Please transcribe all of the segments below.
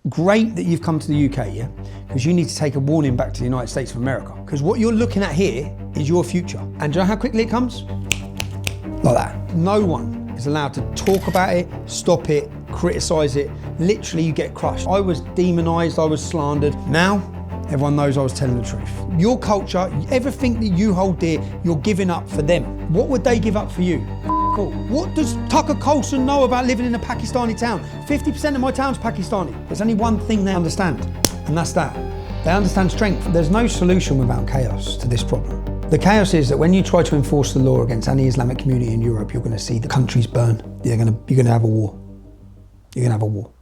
great that you've come to the UK, yeah? Because you need to take a warning back to the United States of America. Because what you're looking at here is your future. And do you know how quickly it comes? Like that. No one is allowed to talk about it, stop it, criticise it. Literally, you get crushed. I was demonised, I was slandered. Now, everyone knows I was telling the truth. Your culture, everything that you hold dear, you're giving up for them. What would they give up for you? Cool. What does Tucker Carlson know about living in a Pakistani town? 50% of my town's Pakistani. There's only one thing they understand, and that's that. They understand strength. There's no solution without chaos to this problem. The chaos is that when you try to enforce the law against any Islamic community in Europe, you're going to see the countries burn. You're going to have a war. You're going to have a war.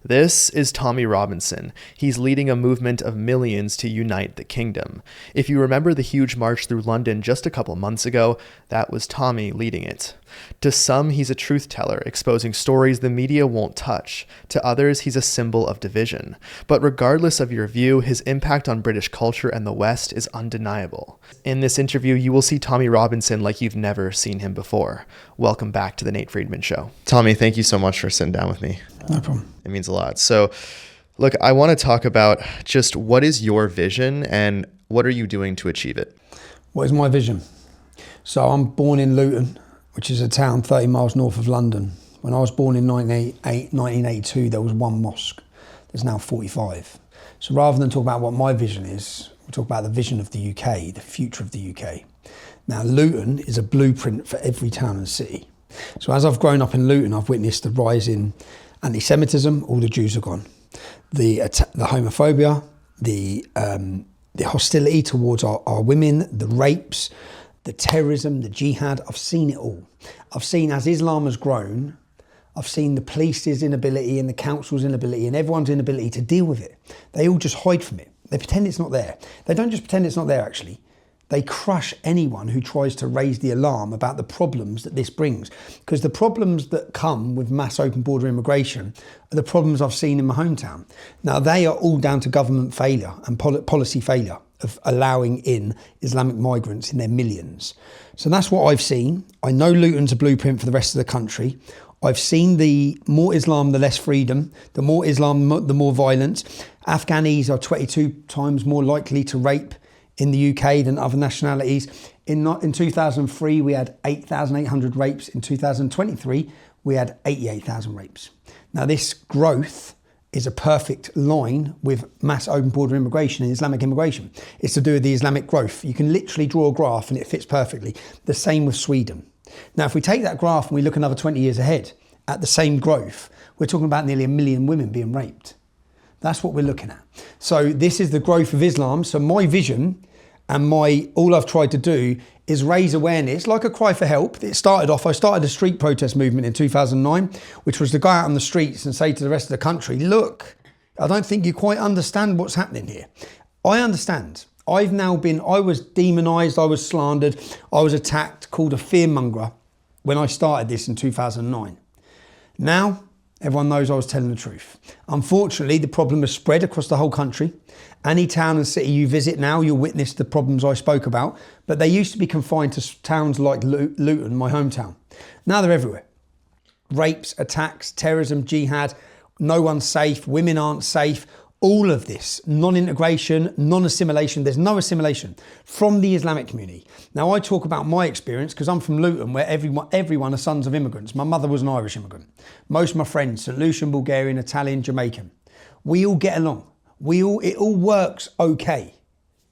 This is Tommy Robinson. He's leading a movement of millions to unite the kingdom. If you remember the huge march through London just a couple months ago, that was Tommy leading it. To some, he's a truth teller, exposing stories the media won't touch. To others, he's a symbol of division. But regardless of your view, his impact on British culture and the West is undeniable. In this interview, you will see Tommy Robinson like you've never seen him before. Welcome back to The Nate Friedman Show. Tommy, thank you so much for sitting down with me. No problem. It means a lot. So, look, I want to talk about just what is your vision and what are you doing to achieve it? What is my vision? So I'm born in Luton, which is a town 30 miles north of London. When I was born in 1982, there was one mosque. There's now 45. So rather than talk about what my vision is, we'll talk about the vision of the UK, the future of the UK. Now, Luton is a blueprint for every town and city. So as I've grown up in Luton, I've witnessed the rise in anti-Semitism. All the Jews are gone. The homophobia, the hostility towards our women, the rapes, the terrorism, the jihad. I've seen it all. I've seen, as Islam has grown, I've seen the police's inability and the council's inability and everyone's inability to deal with it. They all just hide from it. They pretend it's not there. They don't just pretend it's not there, actually. They crush anyone who tries to raise the alarm about the problems that this brings. Because the problems that come with mass open border immigration are the problems I've seen in my hometown. Now, they are all down to government failure and policy failure of allowing in Islamic migrants in their millions. So that's what I've seen. I know Luton's a blueprint for the rest of the country. I've seen the more Islam, the less freedom. The more Islam, the more violence. Afghanis are 22 times more likely to rape in the UK than other nationalities. In 2003, we had 8,800 rapes. In 2023, we had 88,000 rapes. Now, this growth is a perfect line with mass open border immigration and Islamic immigration. It's to do with the Islamic growth. You can literally draw a graph and it fits perfectly. The same with Sweden. Now, if we take that graph and we look another 20 years ahead at the same growth, we're talking about nearly 1 million women being raped. That's what we're looking at. So this is the growth of Islam. So my vision and all I've tried to do is raise awareness, like a cry for help. I started a street protest movement in 2009, which was to go out on the streets and say to the rest of the country, look, I don't think you quite understand what's happening here. I understand. I was demonised, I was slandered, I was attacked, called a fearmonger when I started this in 2009. Now, everyone knows I was telling the truth. Unfortunately, the problem has spread across the whole country. Any town and city you visit now, you'll witness the problems I spoke about, but they used to be confined to towns like Luton, my hometown. Now they're everywhere. Rapes, attacks, terrorism, jihad, no one's safe, women aren't safe, all of this, non-integration, non-assimilation, there's no assimilation from the Islamic community. Now I talk about my experience because I'm from Luton where everyone are sons of immigrants. My mother was an Irish immigrant. Most of my friends, St. Lucian, Bulgarian, Italian, Jamaican. We all get along. It all works okay.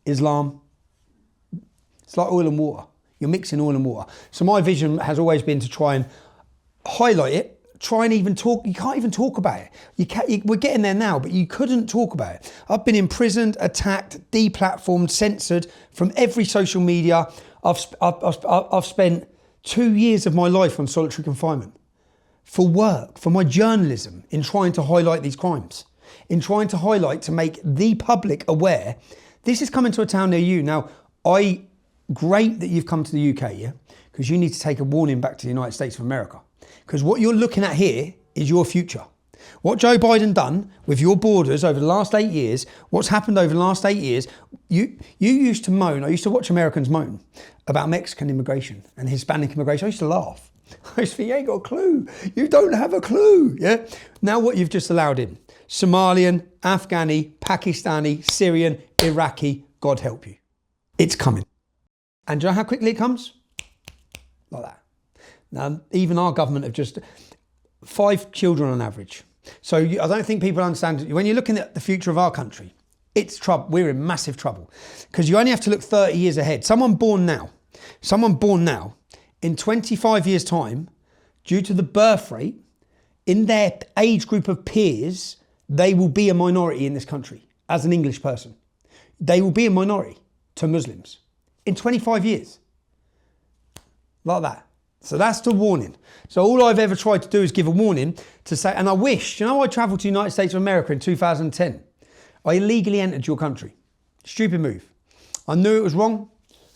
Islam, it's like oil and water. You're mixing oil and water. So my vision has always been to try and highlight it, try and even talk. You can't even talk about it. We're getting there now, but you couldn't talk about it. I've been imprisoned, attacked, deplatformed, censored from every social media. I've spent 2 years of my life on solitary confinement for work, for my journalism, in trying to highlight these crimes, in trying to highlight, to make the public aware. This is coming to a town near you. Now, great that you've come to the UK, yeah? Because you need to take a warning back to the United States of America. Because what you're looking at here is your future. What Joe Biden done with your borders over the last 8 years, what's happened over the last 8 years, you used to moan, I used to watch Americans moan about Mexican immigration and Hispanic immigration. I used to laugh. I used to think, you ain't got a clue. You don't have a clue, yeah? Now what you've just allowed in. Somalian, Afghani, Pakistani, Syrian, Iraqi, God help you. It's coming. And do you know how quickly it comes? Like that. Now, even our government have just 5 children on average. So I don't think people understand, when you're looking at the future of our country, it's trouble. We're in massive trouble because you only have to look 30 years ahead. Someone born now, in 25 years' time, due to the birth rate, in their age group of peers, they will be a minority in this country as an English person. They will be a minority to Muslims in 25 years. Like that. So that's the warning. So all I've ever tried to do is give a warning to say, and I wish, I travelled to the United States of America in 2010. I illegally entered your country. Stupid move. I knew it was wrong,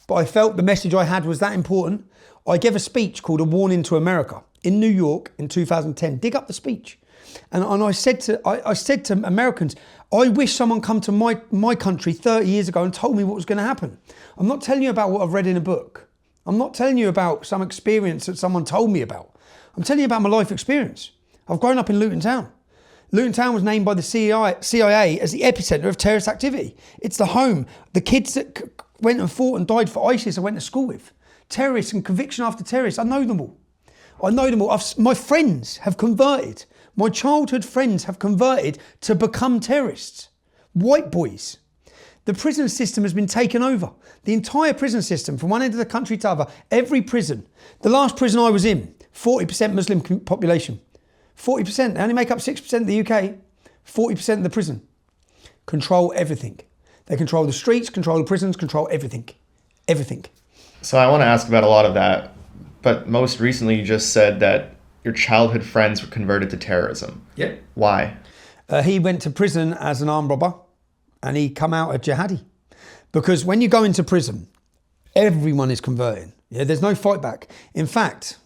but I felt the message I had was that important. I gave a speech called A Warning to America in New York in 2010. Dig up the speech. And I said to Americans, I wish someone come to my country 30 years ago and told me what was going to happen. I'm not telling you about what I've read in a book. I'm not telling you about some experience that someone told me about. I'm telling you about my life experience. I've grown up in Luton Town. Luton Town was named by the CIA as the epicenter of terrorist activity. It's the home, the kids that went and fought and died for ISIS I went to school with. Terrorists and conviction after terrorists, I know them all. My friends have converted. My childhood friends have converted to become terrorists. White boys. The prison system has been taken over. The entire prison system, from one end of the country to the other, every prison. The last prison I was in, 40% Muslim population. 40%, they only make up 6% of the UK. 40% of the prison. Control everything. They control the streets, control the prisons, control everything. Everything. So I want to ask about a lot of that, but most recently you just said that your childhood friends were converted to terrorism. Yeah. Why? He went to prison as an armed robber and he come out a jihadi. Because when you go into prison, everyone is converting. Yeah, there's no fight back. In fact,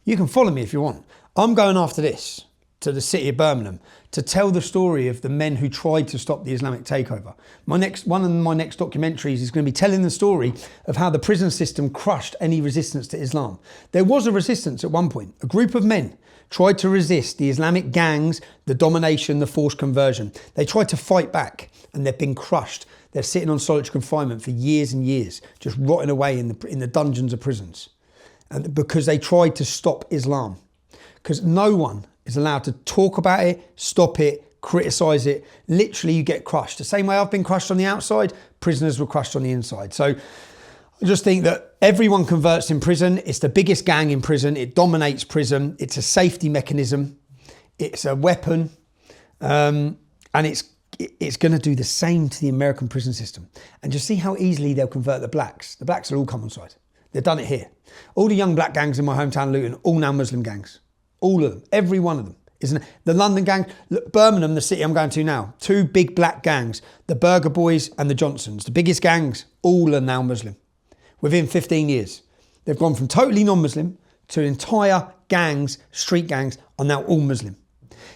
you can follow me if you want. I'm going after this to the city of Birmingham to tell the story of the men who tried to stop the Islamic takeover. One of my next documentaries is going to be telling the story of how the prison system crushed any resistance to Islam. There was a resistance at one point. A group of men tried to resist the Islamic gangs, the domination, the forced conversion. They tried to fight back and they've been crushed. They're sitting on solitary confinement for years and years, just rotting away in the dungeons of prisons. And because they tried to stop Islam. Because no one is allowed to talk about it, stop it, criticise it. Literally, you get crushed. The same way I've been crushed on the outside, prisoners were crushed on the inside. So I just think that everyone converts in prison. It's the biggest gang in prison. It dominates prison. It's a safety mechanism. It's a weapon. And it's going to do the same to the American prison system. And just see how easily they'll convert the blacks. The blacks will all come on side. They've done it here. All the young black gangs in my hometown, Luton, all now Muslim gangs. All of them, every one of them. The London gang, look, Birmingham, the city I'm going to now, 2 big black gangs, the Burger Boys and the Johnsons, the biggest gangs, all are now Muslim. Within 15 years. They've gone from totally non-Muslim to entire gangs, street gangs, are now all Muslim.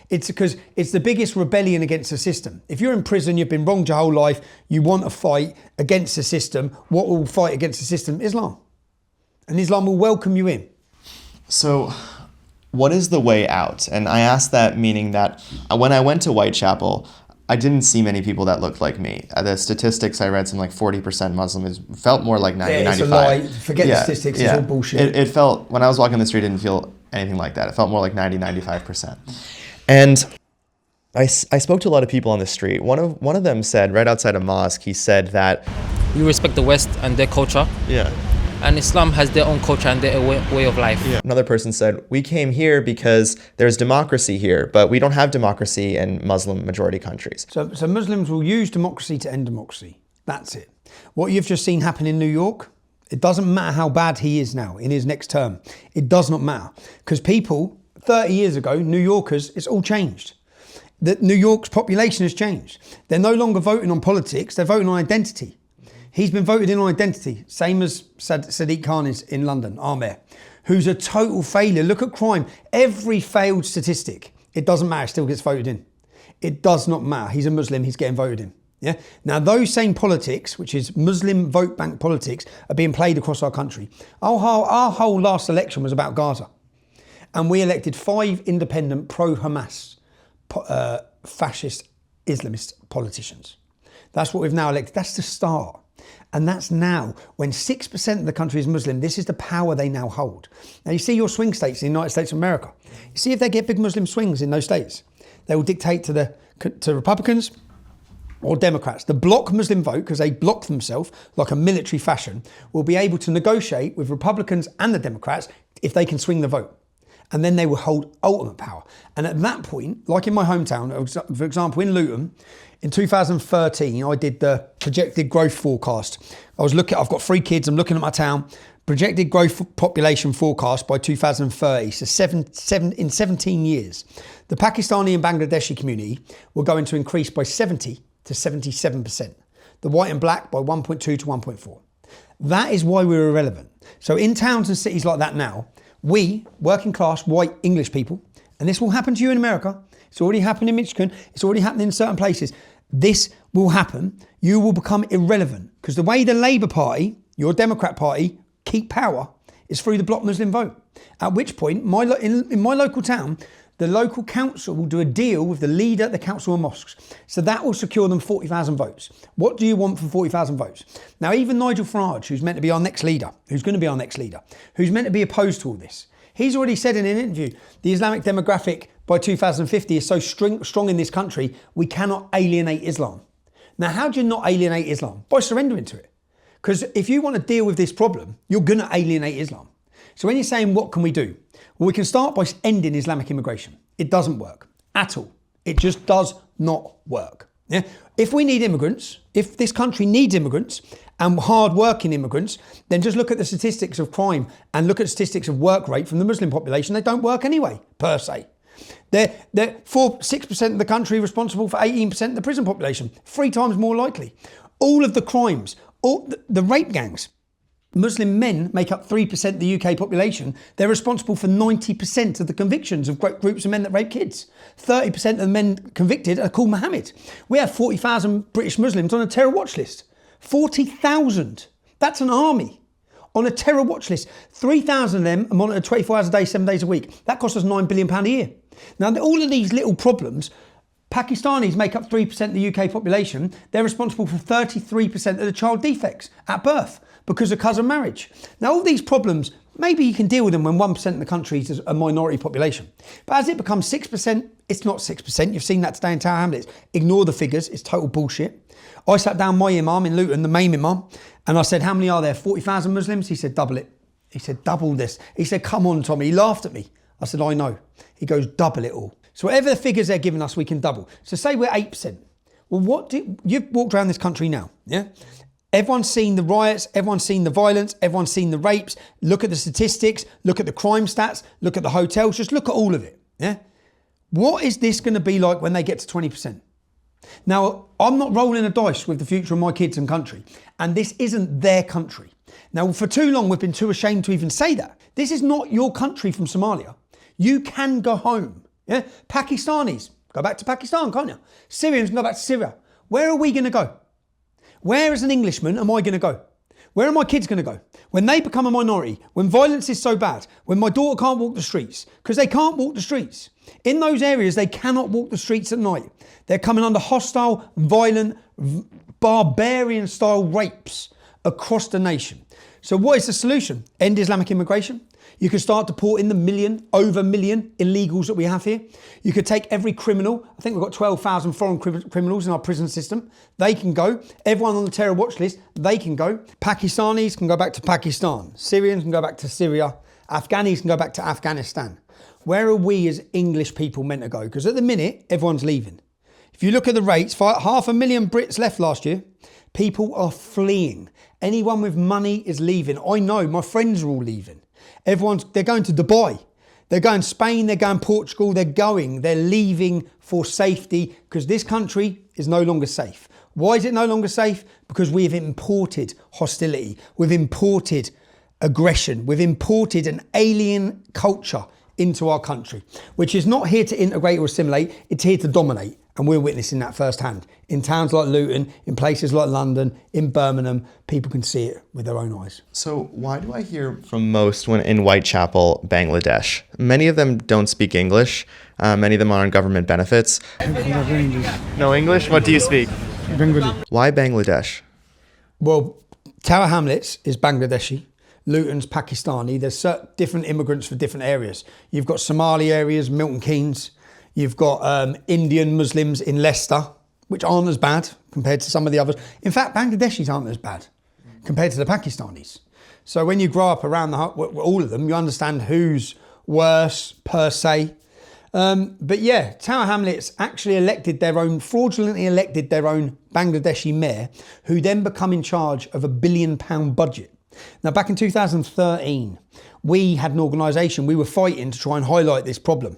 It's because it's the biggest rebellion against the system. If you're in prison, you've been wronged your whole life, you want to fight against the system, what will fight against the system? Islam. And Islam will welcome you in. So what is the way out? And I ask that meaning that when I went to Whitechapel, I didn't see many people that looked like me. The statistics I read, some like 40% Muslim. It felt more like 90, 95. It's a lie. Forget the statistics, it's all bullshit. It felt, when I was walking the street, it didn't feel anything like that. It felt more like 90, 95%. And I spoke to a lot of people on the street. One of them said, right outside a mosque, he said that you respect the West and their culture. Yeah. And Islam has their own culture and their way of life. Yeah. Another person said, we came here because there's democracy here, but we don't have democracy in Muslim majority countries. So Muslims will use democracy to end democracy. That's it. What you've just seen happen in New York, it doesn't matter how bad he is now in his next term. It does not matter. Because people, 30 years ago, New Yorkers, it's all changed. New York's population has changed. They're no longer voting on politics, they're voting on identity. He's been voted in on identity, same as Sadiq Khan is in London, our mayor, who's a total failure. Look at crime. Every failed statistic, it doesn't matter, still gets voted in. It does not matter. He's a Muslim, he's getting voted in. Yeah. Now, those same politics, which is Muslim vote bank politics, are being played across our country. Our whole last election was about Gaza. And we elected 5 independent pro-Hamas fascist Islamist politicians. That's what we've now elected. That's the start. And that's now, when 6% of the country is Muslim, this is the power they now hold. Now you see your swing states in the United States of America. You see if they get big Muslim swings in those states, they will dictate to Republicans or Democrats. The bloc Muslim vote, because they block themselves like a military fashion, will be able to negotiate with Republicans and the Democrats if they can swing the vote. And then they will hold ultimate power. And at that point, like in my hometown, for example, in Luton, in 2013, I did the projected growth forecast. I've got 3 kids, I'm looking at my town, projected growth population forecast by 2030, so in 17 years. The Pakistani and Bangladeshi community were going to increase by 70 to 77%. The white and black by 1.2 to 1.4. That is why we're irrelevant. So in towns and cities like that now, we, working class, white English people, and this will happen to you in America, it's already happened in Michigan, it's already happened in certain places, this will happen, you will become irrelevant. Because the way the Labour Party, your Democrat Party, keep power is through the bloc Muslim vote. At which point, in my local town, the local council will do a deal with the leader of the council of mosques. So that will secure them 40,000 votes. What do you want for 40,000 votes? Now, even Nigel Farage, who's meant to be our next leader, who's going to be our next leader, who's meant to be opposed to all this, he's already said in an interview, the Islamic demographic by 2050 is so strong in this country, we cannot alienate Islam. Now, how do you not alienate Islam? By surrendering to it. Because if you want to deal with this problem, you're going to alienate Islam. So when you're saying, what can we do? Well, we can start by ending Islamic immigration. It doesn't work at all. It just does not work. Yeah? If we need immigrants, if this country needs immigrants and hard-working immigrants, then just look at the statistics of crime and look at the statistics of work rate from the Muslim population. They don't work anyway, per se. They're 6% of the country responsible for 18% of the prison population, 3 times more likely. All of the crimes, all the rape gangs, Muslim men make up 3% of the UK population. They're responsible for 90% of the convictions of groups of men that rape kids. 30% of the men convicted are called Mohammed. We have 40,000 British Muslims on a terror watch list. 40,000. That's an army on a terror watch list. 3,000 of them are monitored 24 hours a day, 7 days a week. That costs us £9 billion a year. Now, all of these little problems, Pakistanis make up 3% of the UK population. They're responsible for 33% of the child defects at birth because of cousin marriage. Now, all these problems, maybe you can deal with them when 1% of the country is a minority population. But as it becomes 6%, it's not 6%. You've seen that today in Tower Hamlets. Ignore the figures. It's total bullshit. I sat down my imam in Luton, the main imam, and I said, how many are there? 40,000 Muslims? He said, double it. He said, double this. He said, come on, Tommy. He laughed at me. I said, I know. He goes, double it all. So whatever the figures they're giving us, we can double. So say we're 8%. Well, you've walked around this country now, yeah? Everyone's seen the riots, everyone's seen the violence, everyone's seen the rapes. Look at the statistics, look at the crime stats, look at the hotels, just look at all of it, yeah? What is this going to be like when they get to 20%? Now, I'm not rolling a dice with the future of my kids and country, and this isn't their country. Now, for too long, we've been too ashamed to even say that. This is not your country from Somalia. You can go home. Yeah? Pakistanis, go back to Pakistan, can't you? Syrians can go back to Syria. Where are we going to go? Where as an Englishman am I going to go? Where are my kids going to go? When they become a minority, when violence is so bad, when my daughter can't walk the streets, because they can't walk the streets. In those areas, they cannot walk the streets at night. They're coming under hostile, violent, barbarian-style rapes across the nation. So what is the solution? End Islamic immigration. You could start deporting the over million illegals that we have here. You could take every criminal. I think we've got 12,000 foreign criminals in our prison system. They can go. Everyone on the terror watch list, they can go. Pakistanis can go back to Pakistan. Syrians can go back to Syria. Afghanis can go back to Afghanistan. Where are we as English people meant to go? Because at the minute, everyone's leaving. If you look at the rates, 500,000 Brits left last year. People are fleeing. Anyone with money is leaving. I know, my friends are all leaving. They're going to Dubai. They're going Spain, they're going Portugal, they're leaving for safety because this country is no longer safe. Why is it no longer safe? Because we have imported hostility. We've imported aggression. We've imported an alien culture into our country, which is not here to integrate or assimilate. It's here to dominate. And we're witnessing that firsthand. In towns like Luton, in places like London, in Birmingham, people can see it with their own eyes. So why do I hear from most when in Whitechapel, Bangladesh? Many of them don't speak English. Many of them are on government benefits. No English? What do you speak? Bengali. Why Bangladesh? Well, Tower Hamlets is Bangladeshi. Luton's Pakistani. There's different immigrants for different areas. You've got Somali areas, Milton Keynes. You've got Indian Muslims in Leicester, which aren't as bad compared to some of the others. In fact, Bangladeshis aren't as bad compared to the Pakistanis. So when you grow up around all of them, you understand who's worse per se. But yeah, Tower Hamlets actually fraudulently elected their own Bangladeshi mayor, who then become in charge of £1 billion budget. Now, back in 2013, we had an organisation, we were fighting to try and highlight this problem.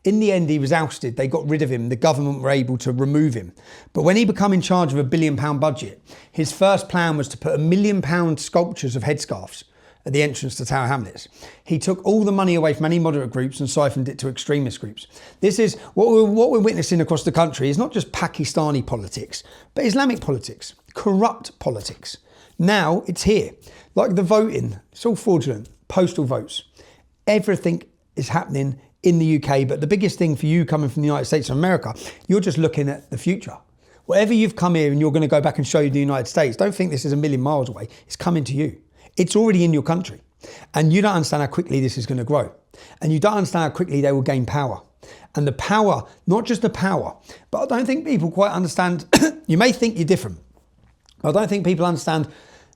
In the end, he was ousted. They got rid of him. The government were able to remove him. But when he became in charge of £1 billion budget, his first plan was to put £1 million sculptures of headscarves at the entrance to Tower Hamlets. He took all the money away from any moderate groups and siphoned it to extremist groups. This is what we're witnessing across the country is not just Pakistani politics, but Islamic politics, corrupt politics. Now it's here. Like the voting, it's all fraudulent, postal votes. Everything is happening in the UK, but the biggest thing for you coming from the United States of America, you're just looking at the future. Whatever you've come here and you're going to go back and show you the United States, don't think this is a million miles away. It's coming to you. It's already in your country. And you don't understand how quickly this is going to grow. And you don't understand how quickly they will gain power. And the power, not just the power, but I don't think people quite understand. You may think you're different. I don't think people understand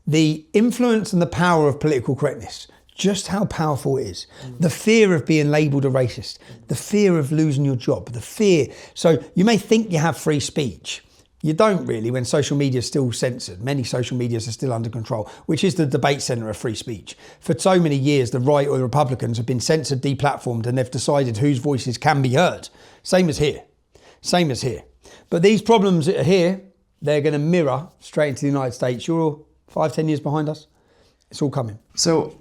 the influence and the power of political correctness, just how powerful it is. The fear of being labelled a racist, the fear of losing your job, the fear. So you may think you have free speech. You don't really when social media is still censored. Many social medias are still under control, which is the debate centre of free speech. For so many years, the right or the Republicans have been censored, deplatformed, and they've decided whose voices can be heard. Same as here. Same as here. But these problems that are here, they're going to mirror straight into the United States. You're all 5-10 years behind us. It's all coming. So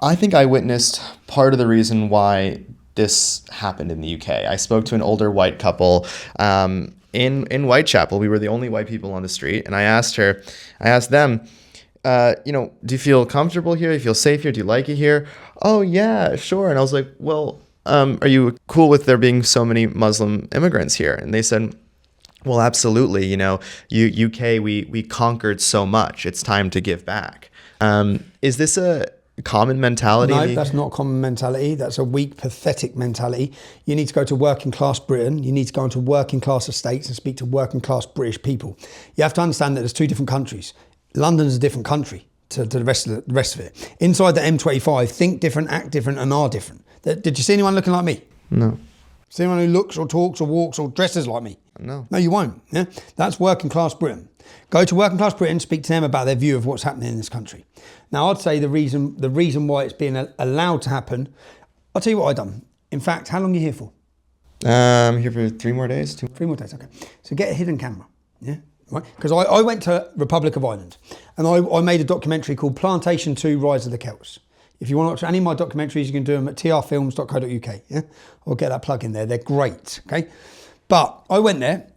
I think I witnessed part of the reason why this happened in the UK. I spoke to an older white couple in Whitechapel. We were the only white people on the street. And I asked them, do you feel comfortable here? Do you feel safe here? Do you like it here? Oh, yeah, sure. And I was like, well, are you cool with there being so many Muslim immigrants here? And they said, well, absolutely. UK, we conquered so much. It's time to give back. Is this a common mentality? No, that's not a common mentality. That's a weak, pathetic mentality. You need to go to working class Britain. You need to go into working class estates and speak to working class British people. You have to understand that there's two different countries. London's a different country to the rest of it. Inside the M25, think different, act different, and are different. Did you see anyone looking like me? No. See anyone who looks or talks or walks or dresses like me? No. No, you won't. Yeah? That's working class Britain. Go to working class Britain, speak to them about their view of what's happening in this country. Now, I'd say the reason why it's being allowed to happen, I'll tell you what I've done. In fact, how long are you here for? I'm here for 3 more days. 3 more days, okay. So get a hidden camera, yeah? Right? Because I went to Republic of Ireland and I made a documentary called Plantation 2, Rise of the Celts. If you want to watch any of my documentaries, you can do them at trfilms.co.uk, yeah? I'll get that plug in there. They're great, okay? But I went there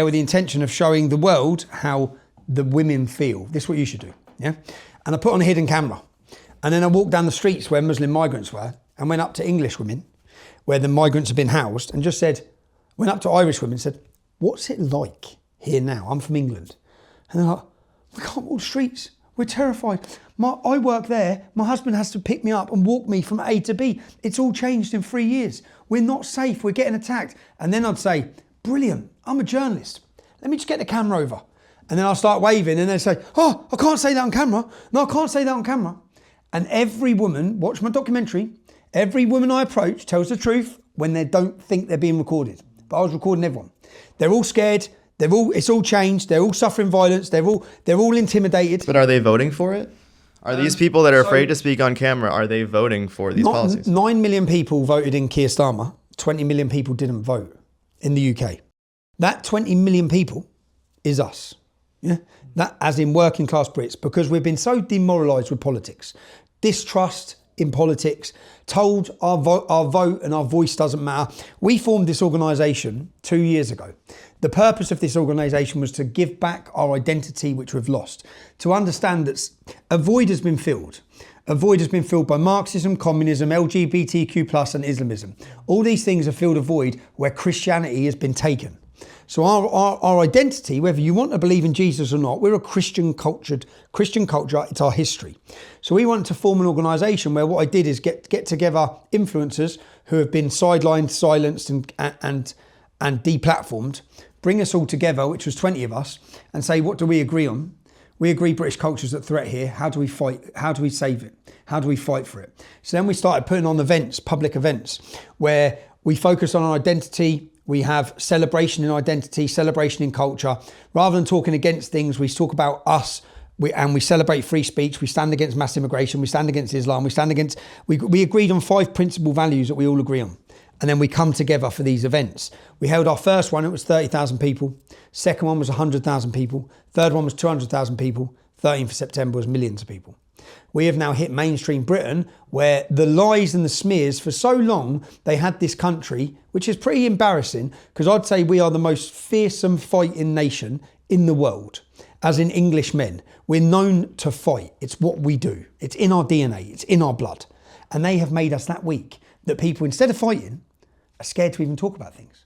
with the intention of showing the world how the women feel. This is what you should do, yeah? And I put on a hidden camera. And then I walked down the streets where Muslim migrants were and went up to English women where the migrants had been housed and just went up to Irish women and said, what's it like here now? I'm from England. And they're like, we can't walk the streets. We're terrified. I work there. My husband has to pick me up and walk me from A to B. It's all changed in 3 years. We're not safe. We're getting attacked. And then I'd say, brilliant. I'm a journalist. Let me just get the camera over. And then I'll start waving and they'll say, oh, I can't say that on camera. No, I can't say that on camera. And every woman, watch my documentary, every woman I approach tells the truth when they don't think they're being recorded. But I was recording everyone. They're all scared. It's all changed. They're all suffering violence. They're all intimidated. But are they voting for it? Are these people that are afraid to speak on camera, are they voting for these policies? 9 million people voted in Keir Starmer. 20 million people didn't vote in the UK. That 20 million people is us. Yeah, that as in working class Brits, because we've been so demoralised with politics. Distrust, in politics, told our vote and our voice doesn't matter. We formed this organisation 2 years ago. The purpose of this organisation was to give back our identity, which we've lost, to understand that a void has been filled. A void has been filled by Marxism, communism, LGBTQ+, and Islamism. All these things have filled a void where Christianity has been taken. So our identity, whether you want to believe in Jesus or not, we're a Christian culture, it's our history. So we wanted to form an organisation where what I did is get together influencers who have been sidelined, silenced and deplatformed, bring us all together, which was 20 of us, and say, what do we agree on? We agree British culture's at threat here. How do we fight? How do we save it? How do we fight for it? So then we started putting on events, public events, where we focus on our identity. We have celebration in identity, celebration in culture. Rather than talking against things, we talk about us, and we celebrate free speech. We stand against mass immigration. We stand against Islam. We agreed on 5 principal values that we all agree on. And then we come together for these events. We held our first one, it was 30,000 people. Second one was 100,000 people. Third one was 200,000 people. 13th of September was millions of people. We have now hit mainstream Britain, where the lies and the smears, for so long, they had this country, which is pretty embarrassing, because I'd say we are the most fearsome fighting nation in the world, as in English men. We're known to fight. It's what we do. It's in our DNA. It's in our blood. And they have made us that weak that people, instead of fighting, are scared to even talk about things.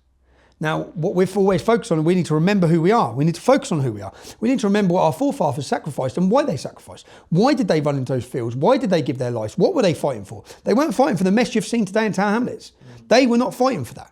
Now, what we've always focused on, we need to remember who we are. We need to focus on who we are. We need to remember what our forefathers sacrificed and why they sacrificed. Why did they run into those fields? Why did they give their lives? What were they fighting for? They weren't fighting for the mess you've seen today in Tower Hamlets. They were not fighting for that.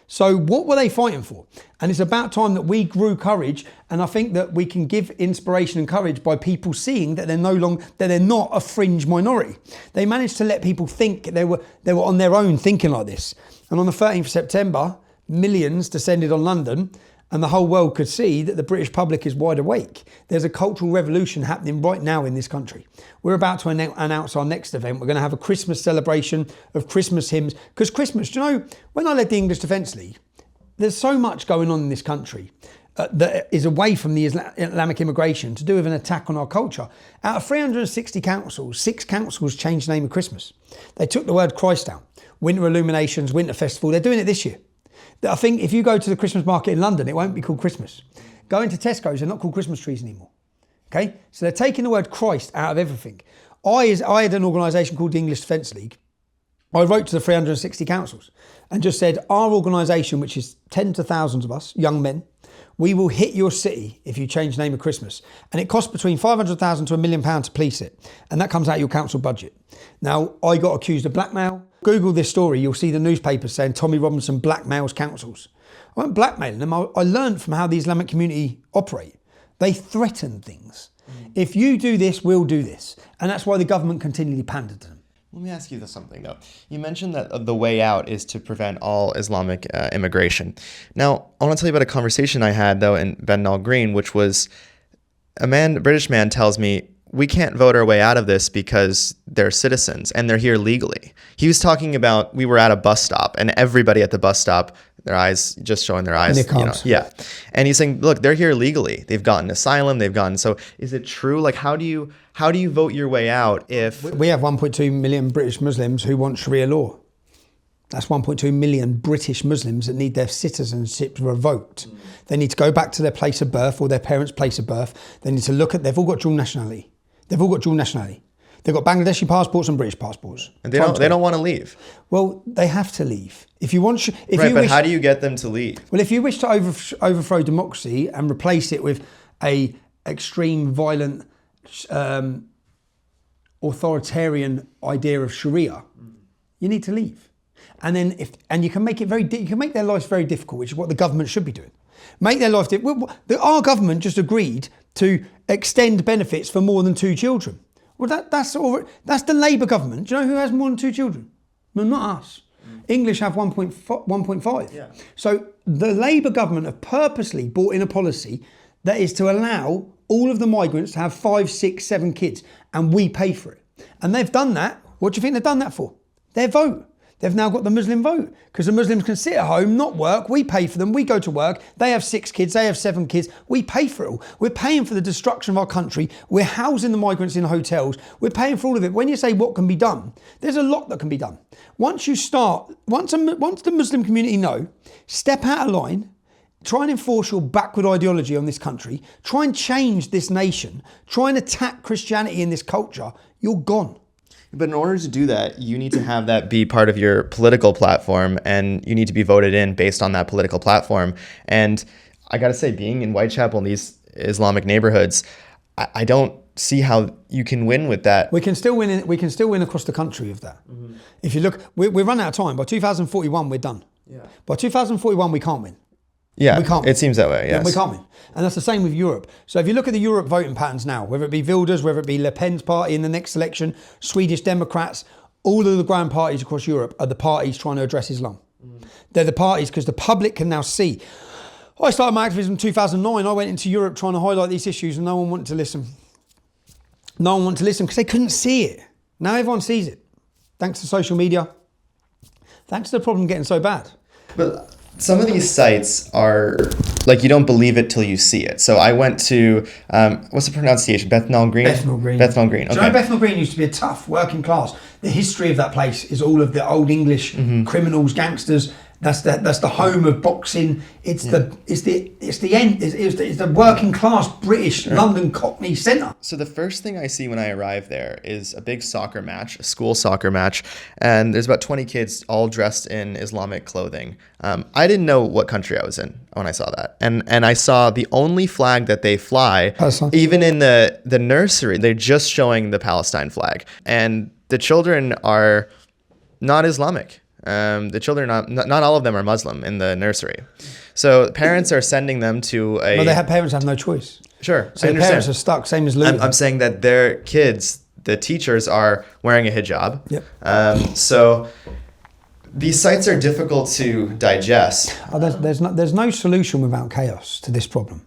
So what were they fighting for? And it's about time that we grew courage. And I think that we can give inspiration and courage by people seeing that they're not a fringe minority. They managed to let people think they were on their own thinking like this. And on the 13th of September, millions descended on London, and the whole world could see that the British public is wide awake. There's a cultural revolution happening right now in this country. We're about to announce our next event. We're going to have a Christmas celebration of Christmas hymns. Because Christmas, do you know, when I led the English Defence League, there's so much going on in this country that is away from the Islamic immigration to do with an attack on our culture. Out of 360 councils, 6 councils changed the name of Christmas. They took the word Christ out. Winter illuminations, winter festival, they're doing it this year. I think if you go to the Christmas market in London, it won't be called Christmas. Go into Tesco's, they're not called Christmas trees anymore. Okay? So they're taking the word Christ out of everything. I had an organisation called the English Defence League. I wrote to the 360 councils and just said, our organisation, which is tens of thousands of us, young men, we will hit your city if you change the name of Christmas. And it costs between £500,000 to £1 million to police it. And that comes out of your council budget. Now, I got accused of blackmail. Google this story, you'll see the newspapers saying Tommy Robinson blackmails councils. I wasn't blackmailing them. I learned from how the Islamic community operate. They threaten things. If you do this, we'll do this. And that's why the government continually pandered to them. Let me ask you something, though. You mentioned that the way out is to prevent all Islamic immigration. Now, I want to tell you about a conversation I had, though, in Bethnal Green, which was a British man tells me, we can't vote our way out of this because they're citizens and they're here legally. He was talking about, we were at a bus stop and everybody at the bus stop, their eyes, just showing their eyes. Yeah. And he's saying, look, they're here legally. They've gotten asylum. So is it true? Like, how do you vote your way out if... We have 1.2 million British Muslims who want Sharia law. That's 1.2 million British Muslims that need their citizenship revoked. They need to go back to their place of birth or their parents' place of birth. They need to look at, they've all got dual nationality. They've got Bangladeshi passports and British passports. And they don't want to leave. Well, they have to leave. How do you get them to leave? Well, if you wish to overthrow democracy and replace it with a extreme, violent, authoritarian idea of Sharia, you need to leave. And then you can make their lives very difficult, which is what the government should be doing. Make their life difficult. Our government just agreed to extend benefits for more than 2 children. Well, that's the Labour government. Do you know who has more than 2 children? No, not us. English have 1.5. Yeah. So the Labour government have purposely brought in a policy that is to allow all of the migrants to have 5, 6, 7 kids, and we pay for it. And they've done that. What do you think they've done that for? Their vote. They've now got the Muslim vote because the Muslims can sit at home, not work. We pay for them. We go to work. They have 6 kids. They have 7 kids. We pay for it all. We're paying for the destruction of our country. We're housing the migrants in hotels. We're paying for all of it. When you say what can be done, there's a lot that can be done. Once the Muslim community know, step out of line, try and enforce your backward ideology on this country, try and change this nation, try and attack Christianity in this culture, you're gone. But in order to do that, you need to have that be part of your political platform, and you need to be voted in based on that political platform. And I got to say, being in Whitechapel in these Islamic neighborhoods, I don't see how you can win with that. We can still win. We can still win across the country with that. Mm-hmm. If you look, we're running out of time. By 2041, we're done. Yeah. By 2041, we can't win. Yeah, we can't. It seems that way, yes. We can't win. And that's the same with Europe. So if you look at the Europe voting patterns now, whether it be Wilders, whether it be Le Pen's party in the next election, Swedish Democrats, all of the grand parties across Europe are the parties trying to address Islam. They're the parties because the public can now see. I started my activism in 2009. I went into Europe trying to highlight these issues and no one wanted to listen. No one wanted to listen because they couldn't see it. Now everyone sees it. Thanks to social media. Thanks to the problem getting so bad. But some of these sites are like, you don't believe it till you see it. So I went to, what's the pronunciation? Bethnal Green? Bethnal Green. Bethnal Green, okay. Do you know Bethnal Green used to be a tough working class? The history of that place is all of the old English criminals, gangsters. That's the home of boxing. It's the working class British London Cockney centre. So the first thing I see when I arrive there is a big soccer match, a school soccer match, and there's about 20 kids all dressed in Islamic clothing. I didn't know what country I was in when I saw that, and I saw the only flag that they fly, even in the nursery, they're just showing the Palestine flag, and the children are not Islamic. The children, not all of them are Muslim in the nursery. So parents are sending them to a... Well, parents have no choice. Sure, so the parents are stuck, same as Luton. I'm saying that their kids, the teachers, are wearing a hijab. Yep. So these sites are difficult to digest. There's no solution without chaos to this problem.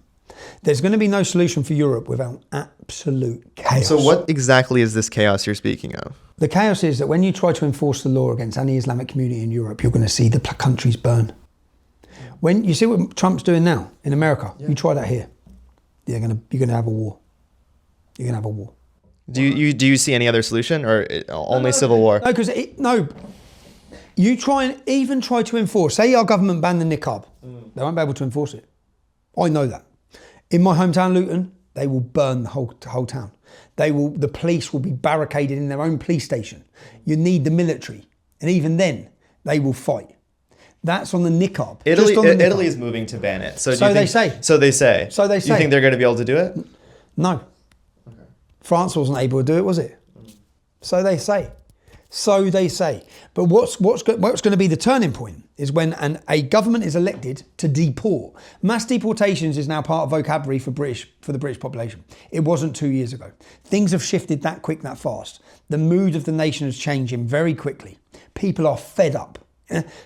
There's going to be no solution for Europe without absolute chaos. So what exactly is this chaos you're speaking of? The chaos is that when you try to enforce the law against any Islamic community in Europe, you're going to see the countries burn. When you see what Trump's doing now in America, you try that here, you're going to have a war. You're going to have a war. Do you see any other solution, or only civil war? No, because you try to enforce. Say our government banned the niqab, they won't be able to enforce it. I know that. In my hometown, Luton, they will burn the whole town. The police will be barricaded in their own police station. You need the military. And even then, they will fight. That's on the niqab. Italy is moving to ban it. So they say. So they say. So they say. You think they're going to be able to do it? No. Okay. France wasn't able to do it, was it? So they say. So they say. But what's going to be the turning point is when a government is elected to deport. Mass deportations is now part of vocabulary for the British population. It wasn't 2 years ago. Things have shifted that quick, that fast. The mood of the nation is changing very quickly. People are fed up.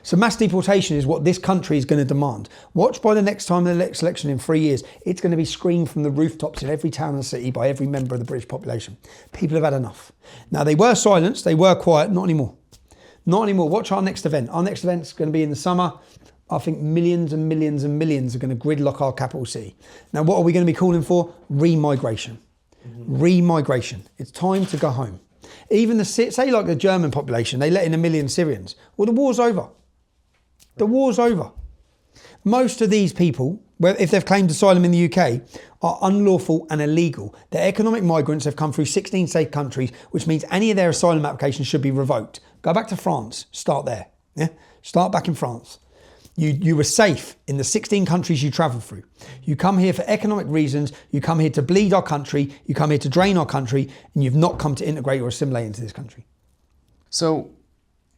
So mass deportation is what this country is going to demand. Watch by the next time the next election in 3 years, it's going to be screamed from the rooftops in every town and city by every member of the British population. People have had enough. Now, they were silenced, they were quiet, not anymore. Not anymore. Watch our next event. Our next event is going to be in the summer. I think millions and millions and millions are going to gridlock our capital city. Now, what are we going to be calling for? Remigration. Remigration. It's time to go home. Even say like the German population, they let in 1 million Syrians. Well, the war's over. The war's over. Most of these people, if they've claimed asylum in the UK, are unlawful and illegal. They're economic migrants. They've come through 16 safe countries, which means any of their asylum applications should be revoked. Go back to France. Start there. Yeah? Start back in France. You were safe in the 16 countries you travel through. You come here for economic reasons. You come here to bleed our country. You come here to drain our country, and you've not come to integrate or assimilate into this country. So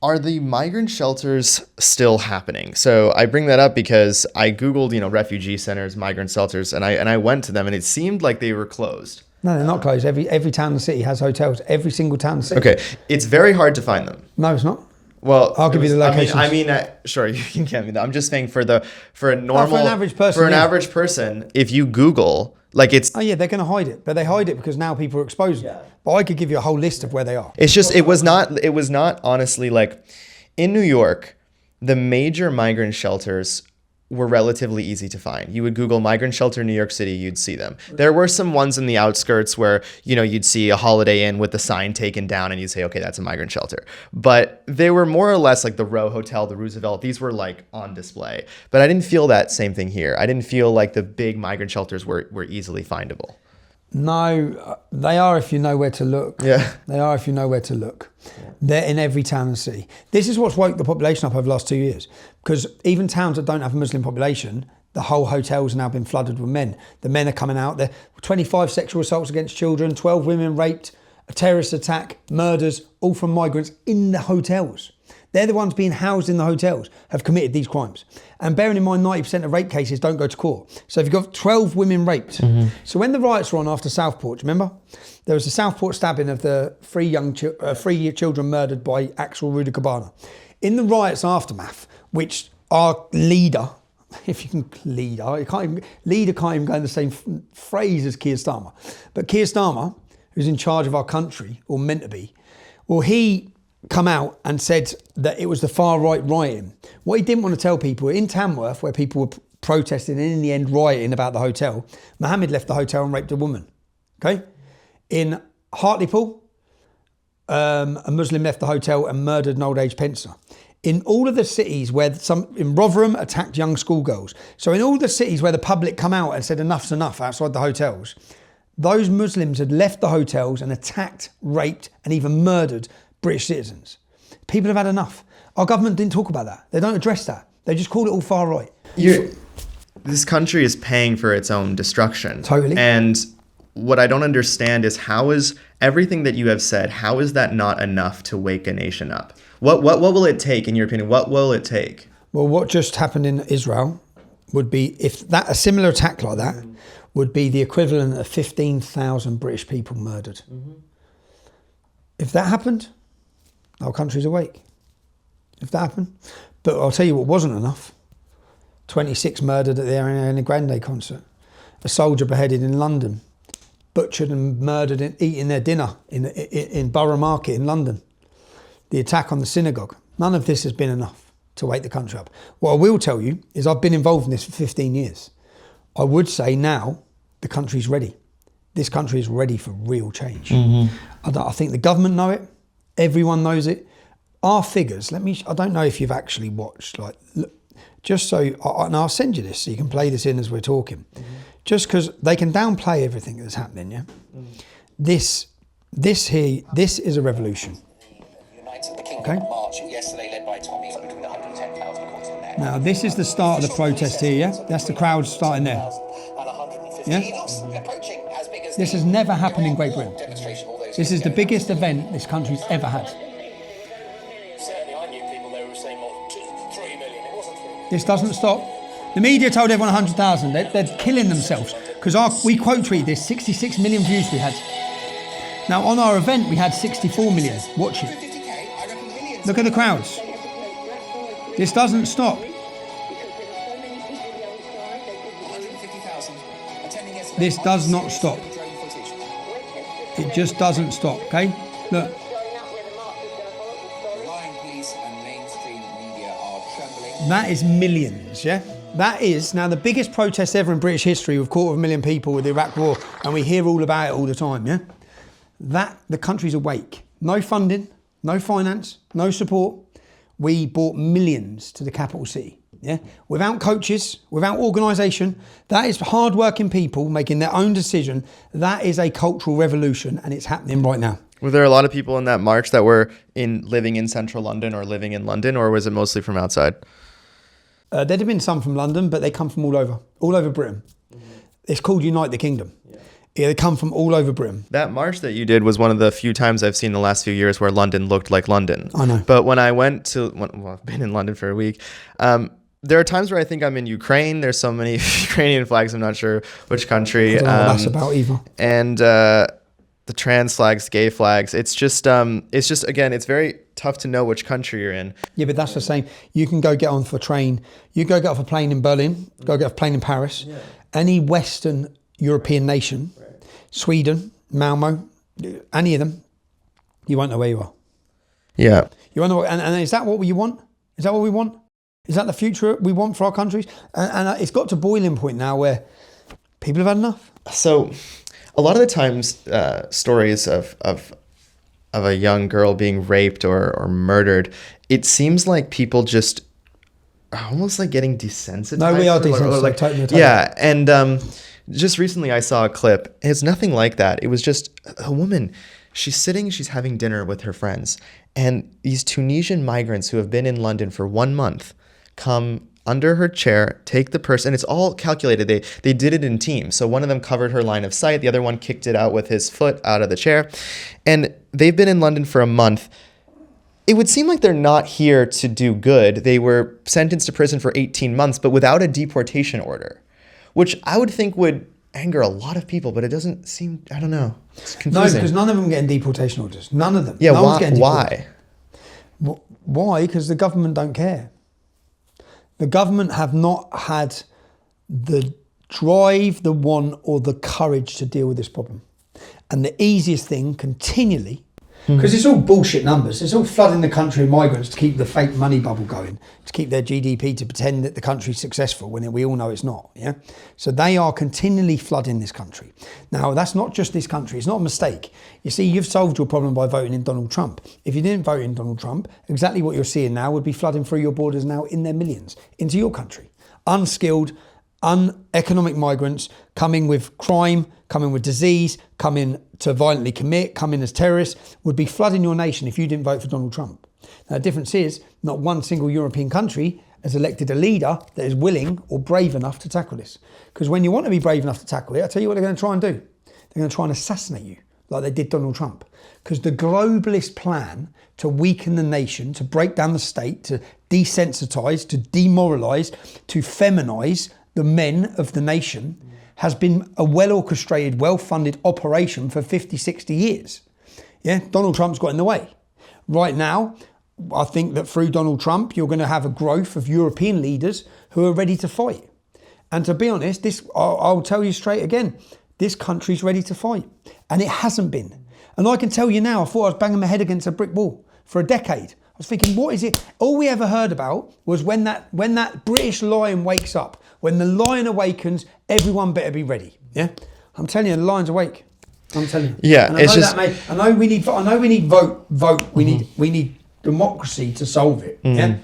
are the migrant shelters still happening? So I bring that up because I Googled, refugee centers, migrant shelters, and I went to them, and it seemed like they were closed. No, they're not closed. Every town and city has hotels. Every single town and city. Okay. It's very hard to find them. No, it's not. Well, I'll give you the locations. Sure, you can give me that. I'm just saying for an average person, if you Google, it's... Oh yeah, they're going to hide it, but they hide it because now people are exposed. Yeah. But I could give you a whole list of where they are. It's just, it was not honestly In New York, the major migrant shelters were relatively easy to find. You would Google migrant shelter New York City, you'd see them. There were some ones in the outskirts where, you'd see a Holiday Inn with the sign taken down and you'd say, okay, that's a migrant shelter. But they were more or less like the Row Hotel, the Roosevelt. These were like on display. But I didn't feel that same thing here. I didn't feel like the big migrant shelters were easily findable. No, they are if you know where to look. Yeah. They are if you know where to look. Yeah. They're in every town and city. This is what's woke the population up over the last 2 years. Because even towns that don't have a Muslim population, the whole hotels have now been flooded with men. The men are coming out there. 25 sexual assaults against children, 12 women raped, a terrorist attack, murders, all from migrants in the hotels. They're the ones being housed in the hotels, have committed these crimes. And bearing in mind, 90% of rape cases don't go to court. So if you've got 12 women raped. Mm-hmm. So when the riots were on after Southport, remember? There was a Southport stabbing of the three children murdered by Axel Rudakabana. In the riots aftermath, which our leader, if you can leader can't even go in the same phrase as Keir Starmer. But Keir Starmer, who's in charge of our country, or meant to be, well, he come out and said that it was the far right rioting. What he didn't want to tell people, in Tamworth, where people were protesting and in the end rioting about the hotel, Mohammed left the hotel and raped a woman. Okay? In Hartlepool, a Muslim left the hotel and murdered an old age pensioner. In all of the cities where in Rotherham attacked young schoolgirls. So in all the cities where the public come out and said enough's enough outside the hotels, those Muslims had left the hotels and attacked, raped and even murdered British citizens. People have had enough. Our government didn't talk about that. They don't address that. They just call it all far right. This country is paying for its own destruction. Totally. And what I don't understand is how is everything that you have said, how is that not enough to wake a nation up? What will it take, in your opinion? What will it take? Well, what just happened in Israel would be, if that a similar attack like that would be the equivalent of 15,000 British people murdered. Mm-hmm. If that happened, our country's awake. If that happened. But I'll tell you what wasn't enough. 26 murdered at the Ariana Grande concert. A soldier beheaded in London. Butchered and murdered eating their dinner in Borough Market in London. The attack on the synagogue. None of this has been enough to wake the country up. What I will tell you is I've been involved in this for 15 years. I would say now the country's ready. This country is ready for real change. Mm-hmm. I think the government know it. Everyone knows it. Our figures, I don't know if you've actually watched, look, just so, and I'll send you this so you can play this in as we're talking. Mm-hmm. Just because they can downplay everything that's happening, yeah? Mm-hmm. This is a revolution. Okay? Now, this is the start of the protest here, yeah? That's the crowd starting there. Yeah? This has never happened in Great Britain. This is the biggest event this country's ever had. This doesn't stop. The media told everyone 100,000. They're killing themselves because we quote tweet this. 66 million views we had. Now on our event we had 64 million watching. Look at the crowds. This doesn't stop. This does not stop. It just doesn't stop, okay? Look. That is millions, yeah? That is now the biggest protest ever in British history with 250,000 people with the Iraq War, and we hear all about it all the time, yeah? The country's awake. No funding, no finance, no support. We brought millions to the capital city, yeah? Without coaches, without organisation. That is hard-working people making their own decision. That is a cultural revolution, and it's happening right now. Were there a lot of people in that march that were living in central London or living in London, or was it mostly from outside? There'd have been some from London, but they come from all over Britain. Mm-hmm. It's called Unite the Kingdom. Yeah, they come from all over Britain. That march that you did was one of the few times I've seen in the last few years where London looked like London. I know. But when I I've been in London for a week, there are times where I think I'm in Ukraine. There's so many Ukrainian flags, I'm not sure which country. I don't know what that's about either. And the trans flags, gay flags. It's just again, it's very tough to know which country you're in. Yeah, but that's the same. You can go get on for a train. You go get off a plane in Berlin, go get off a plane in Paris, any Western European nation, Sweden, Malmo, any of them, you won't know where you are. Yeah. You wonder what, and is that what you want? Is that what we want? Is that the future we want for our countries? And it's got to boiling point now where people have had enough. So a lot of the times stories of a young girl being raped or murdered, it seems like people just are almost like getting desensitized. No, we are desensitized. Like, totally. Yeah, and just recently I saw a clip. It's nothing like that. It was just a woman. She's having dinner with her friends, and these Tunisian migrants who have been in London for 1 month come under her chair, take the purse, and it's all calculated. They did it in teams. So one of them covered her line of sight, the other one kicked it out with his foot out of the chair. And they've been in London for a month. It would seem like they're not here to do good. They were sentenced to prison for 18 months, but without a deportation order, which I would think would anger a lot of people, but it doesn't seem, I don't know. It's confusing. No, because none of them are getting deportation orders. None of them. Yeah, no one's getting why? Why? Because the government don't care. The government have not had the drive, the want, or the courage to deal with this problem. And the easiest thing continually, because it's all bullshit numbers, it's all flooding the country with migrants to keep the fake money bubble going, to keep their GDP, to pretend that the country's successful when we all know it's not. Yeah. So they are continually flooding this country. Now, that's not just this country. It's not a mistake. You see, you've solved your problem by voting in Donald Trump. If you didn't vote in Donald Trump, exactly what you're seeing now would be flooding through your borders now in their millions into your country. Unskilled, uneconomic migrants coming with crime, coming with disease, coming to violently commit, coming as terrorists, would be flooding your nation if you didn't vote for Donald Trump. Now, the difference is not one single European country has elected a leader that is willing or brave enough to tackle this. Because when you want to be brave enough to tackle it, I tell you what they're going to try and do. They're going to try and assassinate you like they did Donald Trump. Because the globalist plan to weaken the nation, to break down the state, to desensitize, to demoralize, to feminize the men of the nation has been a well-orchestrated, well-funded operation for 50, 60 years. Yeah, Donald Trump's got in the way. Right now, I think that through Donald Trump, you're going to have a growth of European leaders who are ready to fight. And to be honest, I'll tell you straight again, this country's ready to fight. And it hasn't been. And I can tell you now, I thought I was banging my head against a brick wall for a decade. I was thinking, what is it? All we ever heard about was when that British lion wakes up. When the lion awakens, everyone better be ready. Yeah, I'm telling you, the lion's awake. I'm telling you. Yeah, and I know we need vote. We need democracy to solve it. Yeah,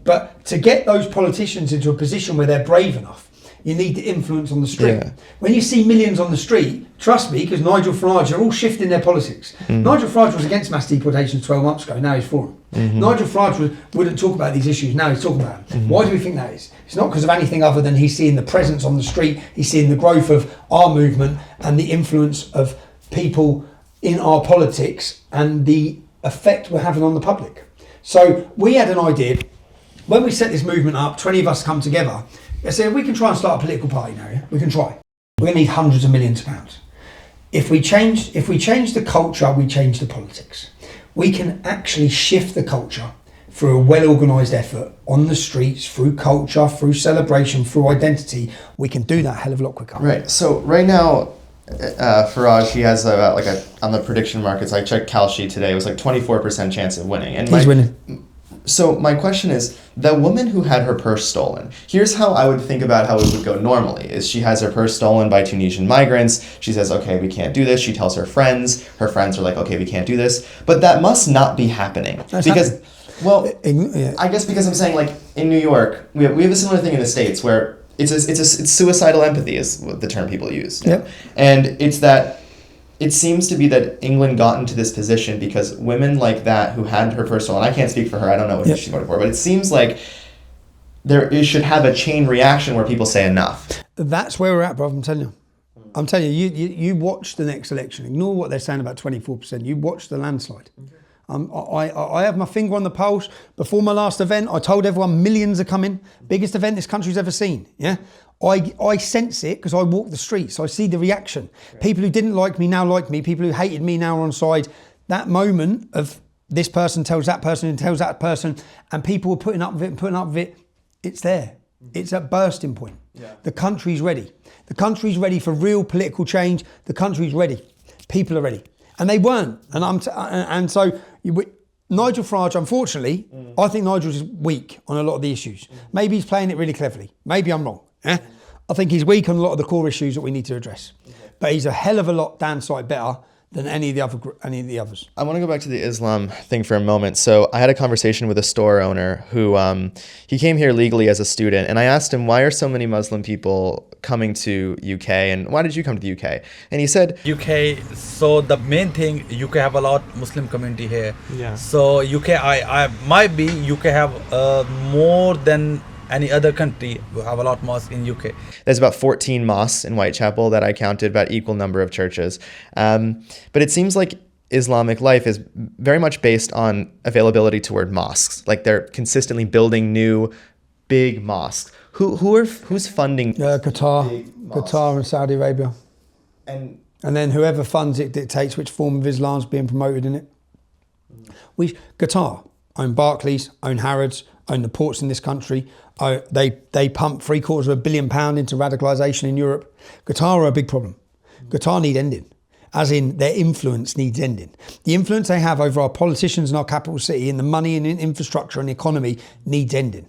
but to get those politicians into a position where they're brave enough, you need the influence on the street. Yeah. When you see millions on the street, trust me, because Nigel Farage are all shifting their politics. Nigel Farage was against mass deportations 12 months ago, now he's for them. Nigel Farage wouldn't talk about these issues, now he's talking about them. Why do we think that is? It's not because of anything other than he's seeing the presence on the street, he's seeing the growth of our movement and the influence of people in our politics and the effect we're having on the public. So we had an idea, when we set this movement up, 20 of us come together, I said, we can try and start a political party now, yeah? We can try. We're going to need hundreds of millions of pounds. If we change the culture, we change the politics. We can actually shift the culture through a well-organised effort on the streets, through culture, through celebration, through identity. We can do that a hell of a lot quicker. Right. So right now, Farage, he has on the prediction markets, I checked Kalshi today, it was like 24% chance of winning. And he's winning. So my question is, the woman who had her purse stolen, here's how I would think about how it would go normally, is she has her purse stolen by Tunisian migrants. She says, okay, we can't do this. She tells her friends. Her friends are like, okay, we can't do this. But that must not be happening. That's because, happening. Well, yeah. I guess because I'm saying, like, in New York, we have a similar thing in the States where it's suicidal empathy is the term people use. Yep. And it's that it seems to be that England got into this position because women like that who had her purse stolen, I can't speak for her, I don't know what she's voting for, but it seems like it should have a chain reaction where people say enough. That's where we're at, bro, I'm telling you. You watch the next election, ignore what they're saying about 24%, you watch the landslide. I have my finger on the pulse. Before my last event, I told everyone millions are coming. Biggest event this country's ever seen. Yeah, I sense it because I walk the streets. I see the reaction. Right. People who didn't like me now like me. People who hated me now are on side. That moment of this person tells that person and tells that person, and people were putting up with it. It's there. It's at bursting point. Yeah. The country's ready. The country's ready for real political change. The country's ready. People are ready. And they weren't. And so Nigel Farage, unfortunately, I think Nigel's weak on a lot of the issues. Maybe he's playing it really cleverly. Maybe I'm wrong. I think he's weak on a lot of the core issues that we need to address. But he's a hell of a lot damn sight better than any of the others. I want to go back to the Islam thing for a moment. So I had a conversation with a store owner who he came here legally as a student, and I asked him, why are so many Muslim people coming to UK, and why did you come to the UK? And he said, UK, so the main thing, UK have a lot Muslim community here. Yeah. So UK, I might be, UK have more than any other country. We have a lot mosques in UK. there's about 14 mosques in Whitechapel that I counted, about equal number of churches. But it seems like Islamic life is very much based on availability toward mosques. Like they're consistently building new big mosques. Who's funding Qatar and Saudi Arabia. and And then whoever funds it dictates which form of Islam is being promoted in it. Qatar own Barclays, own Harrods, own the ports in this country. They pump £750 million into radicalisation in Europe. Qatar are a big problem. Qatar need ending, as in their influence needs ending. The influence they have over our politicians in our capital city and the money and infrastructure and the economy needs ending.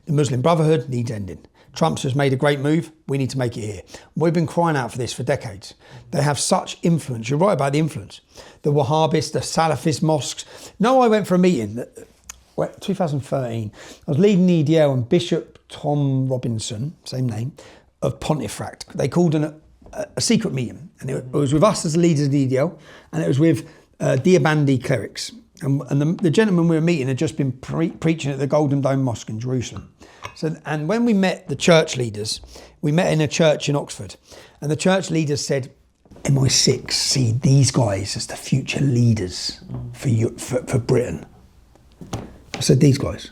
The Muslim Brotherhood needs ending. Trump's just made a great move. We need to make it here. We've been crying out for this for decades. They have such influence. You're right about the influence. The Wahhabis, the Salafist mosques. No, I went for a meeting, 2013. I was leading the EDL and Bishop Tom Robinson, same name, of Pontefract. They called a secret meeting. And it was with us as the leaders of the EDL, and it was with Diabandi clerics. And the gentleman we were meeting had just been preaching at the Golden Dome Mosque in Jerusalem. So, and when we met the church leaders, we met in a church in Oxford, and the church leaders said, MI6 see these guys as the future leaders for Britain. I said, these guys?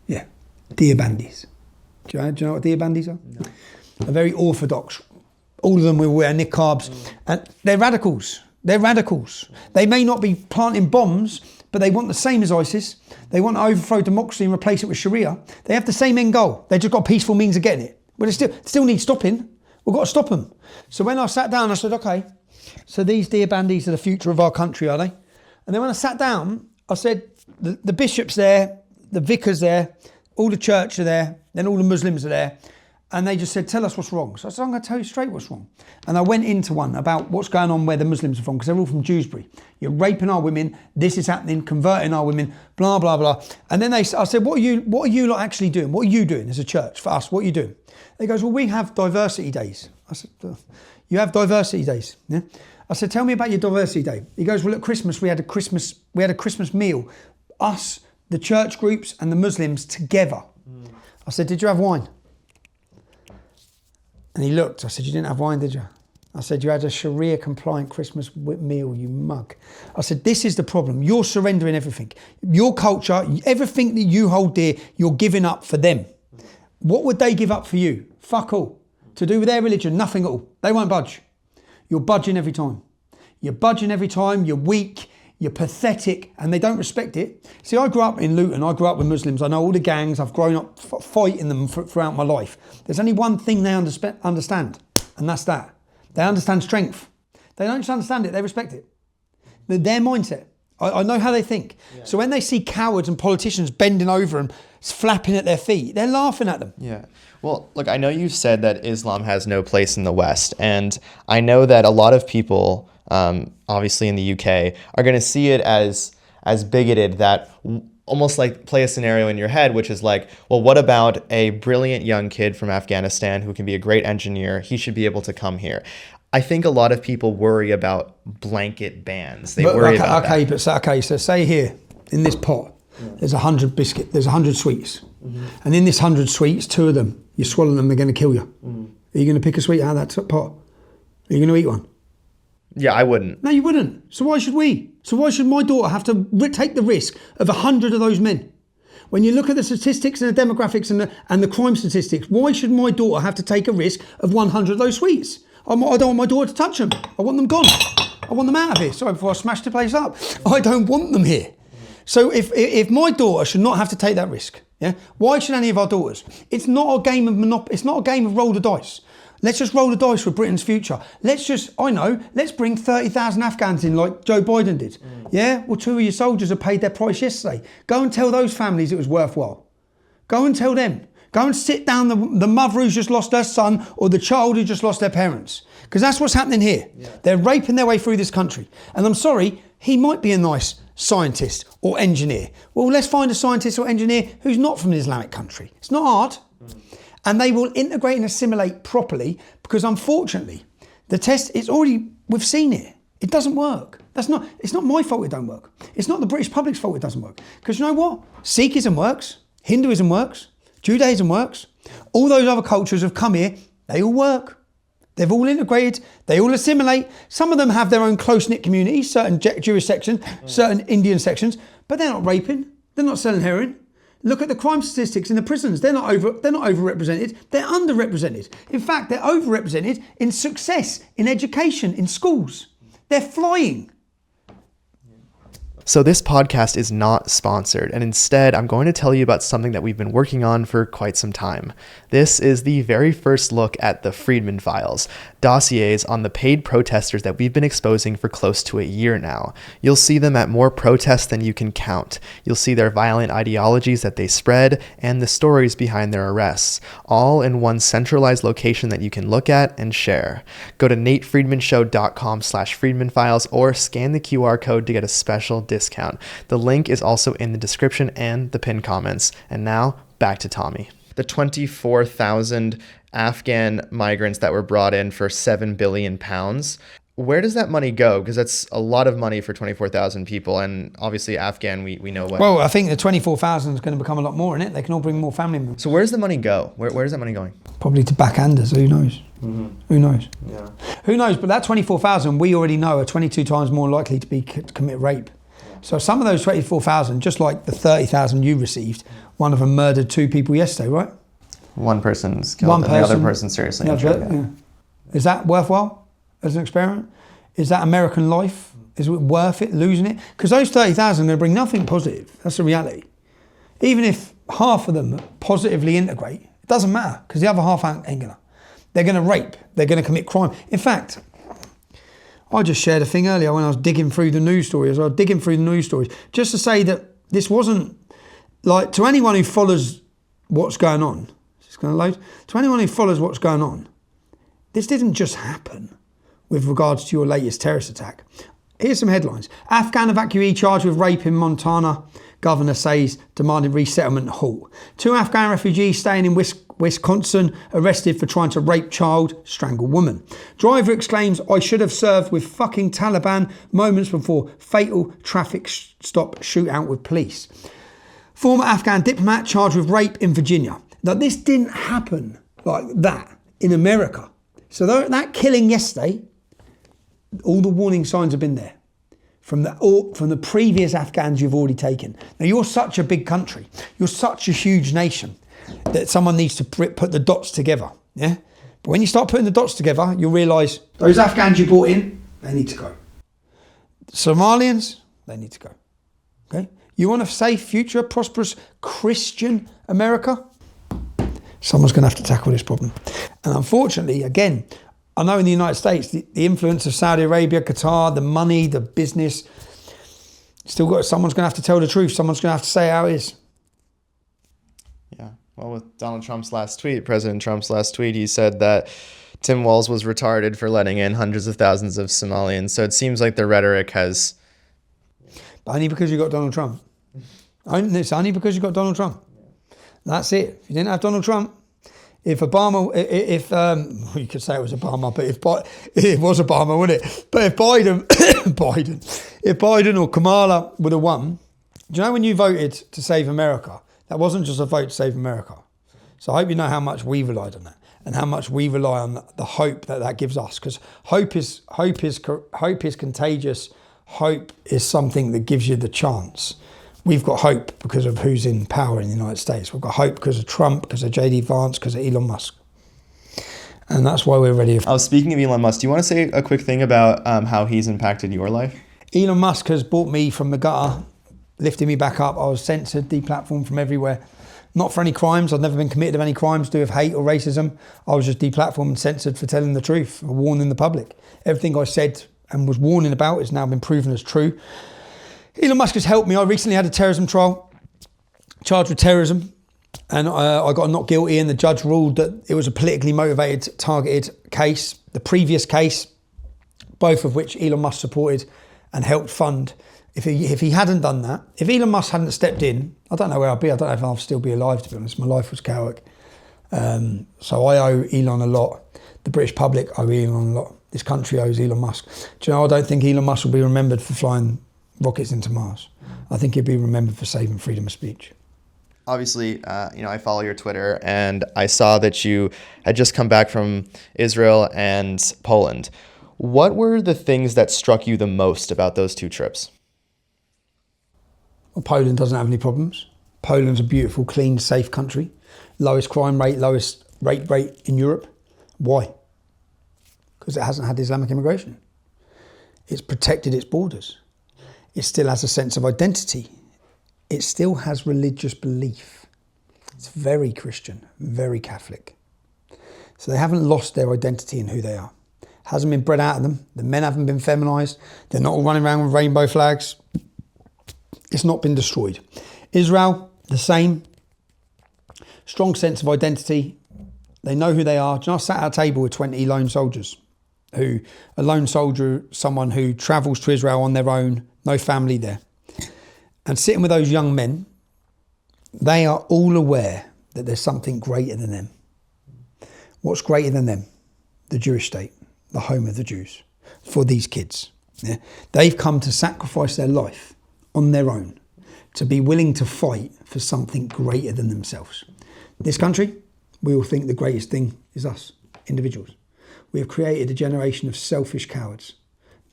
Yeah, Diabandis. Do you know what Diabandis are? No. They're very orthodox. All of them will wear niqabs, and they're radicals. They're radicals. They may not be planting bombs, but they want the same as ISIS. They want to overthrow democracy and replace it with Sharia. They have the same end goal. They've just got peaceful means of getting it. But it still needs stopping. We've got to stop them. So when I sat down, I said, okay, so these Diabandis are the future of our country, are they? And then when I sat down, I said, the bishop's there, the vicar's there, all the church are there, then all the Muslims are there. And they just said, tell us what's wrong. So I said, I'm going to tell you straight what's wrong. And I went into one about what's going on where the Muslims are from, because they're all from Dewsbury. You're raping our women, this is happening, converting our women, blah, blah, blah. And then I said, what are you lot actually doing? What are you doing as a church for us? What are you doing? They goes, well, we have diversity days. I said, you have diversity days? Yeah. I said, tell me about your diversity day. He goes, well, at Christmas, we had a Christmas meal. Us, the church groups and the Muslims together. I said, did you have wine? And he looked. I said, you didn't have wine, did you? I said, you had a Sharia-compliant Christmas meal, you mug. I said, this is the problem. You're surrendering everything. Your culture, everything that you hold dear, you're giving up for them. What would they give up for you? Fuck all. To do with their religion, nothing at all. They won't budge. You're budging every time. You're budging every time. You're weak. You're pathetic, and they don't respect it. See, I grew up in Luton. I grew up with Muslims. I know all the gangs. I've grown up fighting them throughout my life. There's only one thing they understand, and that's that. They understand strength. They don't just understand it, they respect it. Their mindset. I know how they think. Yeah. So when they see cowards and politicians bending over and flapping at their feet, they're laughing at them. Yeah. Well, look, I know you've said that Islam has no place in the West, and I know that a lot of people, obviously in the UK, are going to see it as bigoted, that almost like play a scenario in your head, which is like, well, what about a brilliant young kid from Afghanistan who can be a great engineer? He should be able to come here. I think a lot of people worry about blanket bans. They worry about that. So say here, in this pot, there's 100 biscuits, there's 100 sweets. Mm-hmm. And in this 100 sweets, 2 of them, you swallow them, they're going to kill you. Mm. Are you going to pick a sweet out of that pot? Are you going to eat one? Yeah, I wouldn't. No, you wouldn't. So why should we? So why should my daughter have to take the risk of 100 of those men? When you look at the statistics and the demographics and the crime statistics, why should my daughter have to take a risk of 100 of those sweets? I don't want my daughter to touch them. I want them gone. I want them out of here. Sorry, before I smash the place up. I don't want them here. So if my daughter should not have to take that risk, yeah, why should any of our daughters? It's not a game of it's not a game of roll the dice. Let's just roll the dice for Britain's future. Let's bring 30,000 Afghans in like Joe Biden did. Yeah? Well, 2 of your soldiers have paid their price yesterday. Go and tell those families it was worthwhile. Go and tell them. Go and sit down the mother who's just lost her son or the child who just lost their parents. Because that's what's happening here. Yeah. They're raping their way through this country. And I'm sorry, he might be a nice scientist or engineer. Well, let's find a scientist or engineer who's not from an Islamic country. It's not hard. And they will integrate and assimilate properly because unfortunately, the test, we've seen it. It doesn't work. It's not my fault it don't work. It's not the British public's fault it doesn't work. Because you know what? Sikhism works. Hinduism works. Judaism works. All those other cultures have come here. They all work. They've all integrated. They all assimilate. Some of them have their own close-knit communities, certain Jewish sections, certain Indian sections, but they're not raping. They're not selling heroin. Look at the crime statistics in the prisons. They're not overrepresented. They're underrepresented. In fact, they're overrepresented in success, in education, in schools. They're flying. So this podcast is not sponsored, and instead I'm going to tell you about something that we've been working on for quite some time. This is the very first look at the Friedman Files, dossiers on the paid protesters that we've been exposing for close to a year now. You'll see them at more protests than you can count. You'll see their violent ideologies that they spread and the stories behind their arrests, all in one centralized location that you can look at and share. Go to natefriedmanshow.com/Friedman Files or scan the QR code to get a special discount. The link is also in the description and the pinned comments. And now back to Tommy. The 24,000 Afghan migrants that were brought in for £7 billion. Where does that money go? Because that's a lot of money for 24,000 people. And obviously Afghan, we know what. Well, I think the 24,000 is going to become a lot more in it. They can all bring more family members. So where's the money go? Where's that money going? Probably to backhanders. Who knows? Mm-hmm. Who knows? Yeah. Who knows? But that 24,000 we already know are 22 times more likely to commit rape. So some of those 24,000, just like the 30,000 you received, one of them murdered 2 people yesterday, right? One person's killed and the other person seriously injured. Yeah. Is that worthwhile as an experiment? Is that American life? Is it worth it, losing it? Because those 30,000 are going to bring nothing positive. That's the reality. Even if half of them positively integrate, it doesn't matter because the other half ain't gonna. They're going to rape. They're going to commit crime. In fact, I just shared a thing earlier when I was digging through the news stories. Just to say that this wasn't like, to anyone who follows what's going on, it's going to load. To anyone who follows what's going on, this didn't just happen with regards to your latest terrorist attack. Here's some headlines. Afghan evacuee charged with rape in Montana. Governor says demanding resettlement halt. 2 Afghan refugees staying in Wisconsin arrested for trying to rape child, strangle woman. Driver exclaims, "I should have served with fucking Taliban," moments before fatal traffic stop shootout with police. Former Afghan diplomat charged with rape in Virginia. Now this didn't happen like that in America. So that killing yesterday, all the warning signs have been there from the previous Afghans you've already taken. Now you're such a big country, you're such a huge nation that someone needs to put the dots together. Yeah, but when you start putting the dots together, you'll realise those Afghans you brought in, they need to go. Somalians, they need to go. Okay, you want a safe, future, prosperous Christian America? Someone's going to have to tackle this problem. And unfortunately, again, I know in the United States, the influence of Saudi Arabia, Qatar, the money, the business, someone's going to have to tell the truth. Someone's going to have to say how it is. Yeah. Well, with President Trump's last tweet, he said that Tim Walz was retarded for letting in hundreds of thousands of Somalians. So it seems like the rhetoric has... But only because you got Donald Trump. It's only because you got Donald Trump. That's it. If you didn't have Donald Trump, if Obama, you could say it was Obama, but it was Obama, wouldn't it? But if Biden or Kamala would have won, do you know when you voted to save America, that wasn't just a vote to save America. So I hope you know how much we relied on that and how much we rely on the hope that gives us, because hope is contagious. Hope is something that gives you the chance. We've got hope because of who's in power in the United States. We've got hope because of Trump, because of J.D. Vance, because of Elon Musk. And that's why we're ready. Speaking of Elon Musk, do you want to say a quick thing about how he's impacted your life? Elon Musk has brought me from the gutter, lifted me back up. I was censored, deplatformed from everywhere. Not for any crimes. I've never been committed of any crimes to do with hate or racism. I was just deplatformed and censored for telling the truth, or warning the public. Everything I said and was warning about has now been proven as true. Elon Musk has helped me. I recently had a terrorism trial, charged with terrorism, and I got not guilty, and the judge ruled that it was a politically motivated, targeted case. The previous case, both of which Elon Musk supported and helped fund. If he hadn't done that, if Elon Musk hadn't stepped in, I don't know where I'd be. I don't know if I'll still be alive, to be honest. My life was chaotic. So I owe Elon a lot. The British public owe Elon a lot. This country owes Elon Musk. Do you know, I don't think Elon Musk will be remembered for flying rockets into Mars. I think he'll be remembered for saving freedom of speech. Obviously, I follow your Twitter, and I saw that you had just come back from Israel and Poland. What were the things that struck you the most about those two trips? Well, Poland doesn't have any problems. Poland's a beautiful, clean, safe country. Lowest crime rate, lowest rape rate in Europe. Why? Because it hasn't had Islamic immigration. It's protected its borders. It still has a sense of identity. It still has religious belief. It's very Christian, very Catholic. So they haven't lost their identity in who they are. Hasn't been bred out of them. The men haven't been feminised. They're not all running around with rainbow flags. It's not been destroyed. Israel, the same. Strong sense of identity. They know who they are. I sat at a table with 20 lone soldiers. A lone soldier, someone who travels to Israel on their own, no family there. And sitting with those young men, they are all aware that there's something greater than them. What's greater than them? The Jewish state, the home of the Jews, for these kids. Yeah? They've come to sacrifice their life on their own, to be willing to fight for something greater than themselves. This country, we all think the greatest thing is us, individuals. We have created a generation of selfish cowards.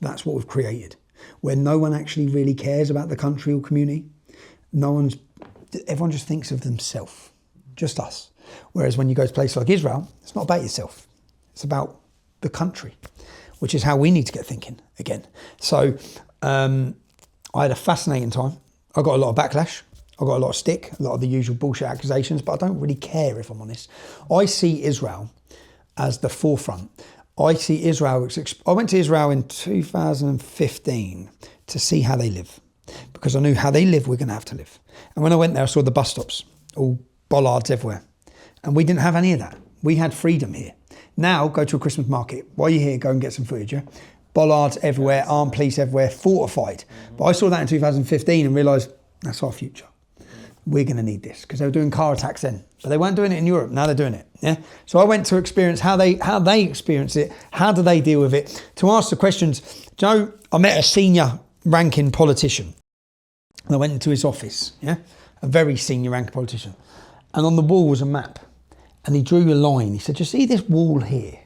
That's what we've created, where no one actually really cares about the country or community. Everyone just thinks of themselves, just us. Whereas when you go to places like Israel, it's not about yourself. It's about the country, which is how we need to get thinking again. So I had a fascinating time. I got a lot of backlash. I got a lot of stick, a lot of the usual bullshit accusations, but I don't really care, if I'm honest. I see Israel as the forefront. I see Israel. I went to Israel in 2015 to see how they live, because I knew how they live, we're going to have to live. And when I went there, I saw the bus stops, all bollards everywhere. And we didn't have any of that. We had freedom here. Now, go to a Christmas market. While you're here, go and get some footage, yeah? Bollards everywhere, armed police everywhere, fortified. But I saw that in 2015 and realised that's our future. We're going to need this, because they were doing car attacks then, but they weren't doing it in Europe. Now they're doing it. Yeah. So I went to experience how they experience it. How do they deal with it? To ask the questions. Joe, I met a senior ranking politician, and I went into his office. Yeah, a very senior ranking politician, and on the wall was a map, and he drew a line. He said, "You see this wall here?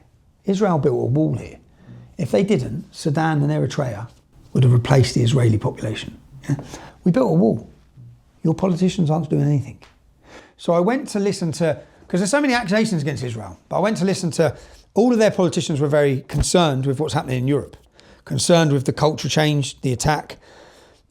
Israel built a wall here. If they didn't, Sudan and Eritrea would have replaced the Israeli population. Yeah? We built a wall. Your politicians aren't doing anything." So I went to listen to, because there's so many accusations against Israel, but I went to listen to, all of their politicians were very concerned with what's happening in Europe, concerned with the culture change, the attack.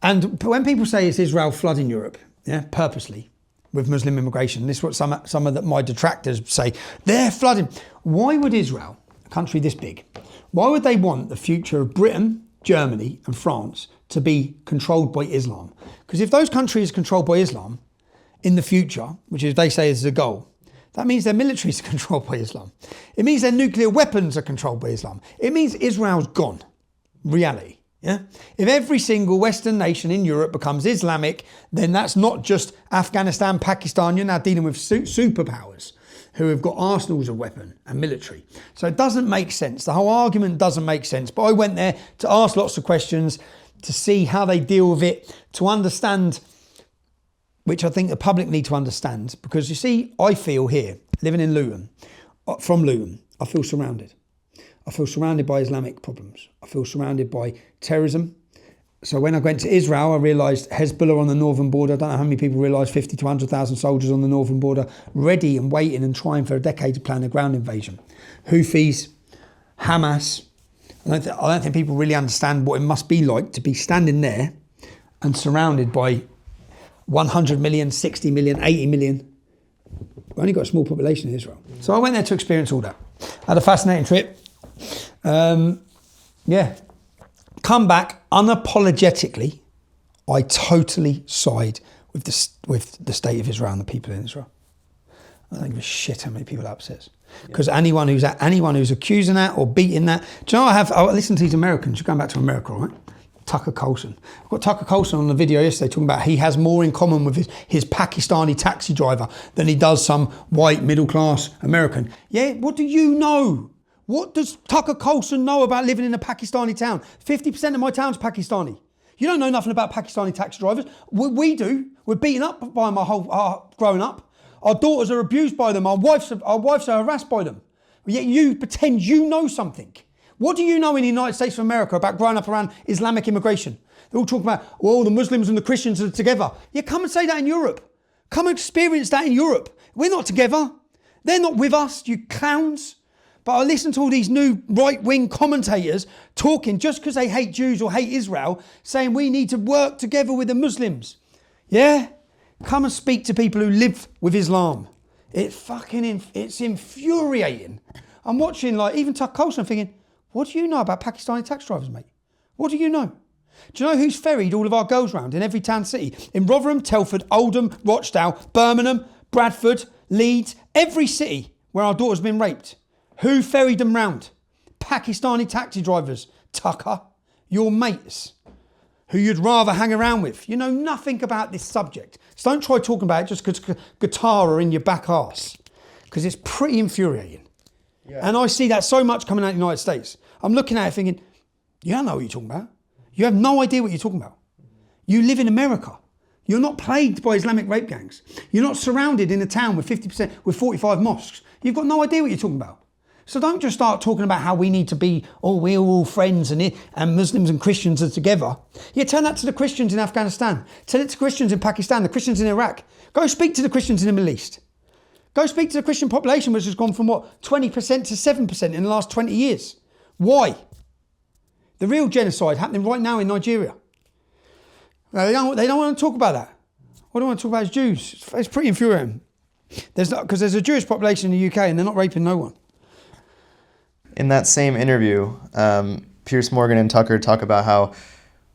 And when people say it's Israel flooding Europe, yeah, purposely, with Muslim immigration, this is what some of my detractors say, they're flooding. Why would Israel, a country this big, why would they want the future of Britain, Germany and France to be controlled by Islam? Because if those countries are controlled by Islam in the future, which is they say is the goal, that means their militaries are controlled by Islam. It means their nuclear weapons are controlled by Islam. It means Israel's gone. Reality. Yeah? If every single Western nation in Europe becomes Islamic, then that's not just Afghanistan, Pakistan. You're now dealing with superpowers who have got arsenals of weapon and military. So it doesn't make sense. The whole argument doesn't make sense. But I went there to ask lots of questions, to see how they deal with it, to understand, which I think the public need to understand. Because you see, I feel here, living in Luton, from Luton, I feel surrounded. I feel surrounded by Islamic problems. I feel surrounded by terrorism. So when I went to Israel, I realised Hezbollah on the northern border. I don't know how many people realise 50 to 100,000 soldiers on the northern border, ready and waiting and trying for a decade to plan a ground invasion. Houthis, Hamas. I don't think people really understand what it must be like to be standing there and surrounded by 100 million, 60 million, 80 million We've only got a small population in Israel. So I went there to experience all that. Had a fascinating trip. Yeah. Come back unapologetically. I totally side with the state of Israel and the people in Israel. I don't give a shit how many people that upsets. Because anyone who's accusing that or beating that, do you know I listen to these Americans, you're going back to America, right? Tucker Carlson. I've got Tucker Carlson on the video yesterday talking about he has more in common with his Pakistani taxi driver than he does some white middle class American. Yeah, what do you know? What does Tucker Carlson know about living in a Pakistani town? 50% of my town's Pakistani. You don't know nothing about Pakistani taxi drivers. We do. We're beaten up by them our growing up. Our daughters are abused by them. Our wives are harassed by them. Yet you pretend you know something. What do you know in the United States of America about growing up around Islamic immigration? They're all talking about, well, the Muslims and the Christians are together. Yeah, come and say that in Europe. Come and experience that in Europe. We're not together. They're not with us, you clowns. But I listen to all these new right-wing commentators talking just because they hate Jews or hate Israel, saying we need to work together with the Muslims. Yeah? Come and speak to people who live with Islam. It's infuriating. I'm watching even Tucker Carlson thinking, what do you know about Pakistani taxi drivers, mate? What do you know? Do you know who's ferried all of our girls round in every town city? In Rotherham, Telford, Oldham, Rochdale, Birmingham, Bradford, Leeds, every city where our daughter's been raped. Who ferried them round? Pakistani taxi drivers. Tucker, your mates, who you'd rather hang around with. You know nothing about this subject. So don't try talking about it just because guitar are in your back arse. Because it's pretty infuriating. Yeah. And I see that so much coming out of the United States. I'm looking at it thinking, you don't know what you're talking about. You have no idea what you're talking about. You live in America. You're not plagued by Islamic rape gangs. You're not surrounded in a town with 50%, with 45 mosques. You've got no idea what you're talking about. So don't just start talking about how we need to be, we're all friends and Muslims and Christians are together. Yeah, tell that to the Christians in Afghanistan. Tell it to Christians in Pakistan, the Christians in Iraq. Go speak to the Christians in the Middle East. Go speak to the Christian population, which has gone from 20% to 7% in the last 20 years. Why? The real genocide happening right now in Nigeria. They don't want to talk about that. What they want to talk about is Jews. It's pretty infuriating. Because there's a Jewish population in the UK and they're not raping no one. In that same interview, Piers Morgan and Tucker talk about how,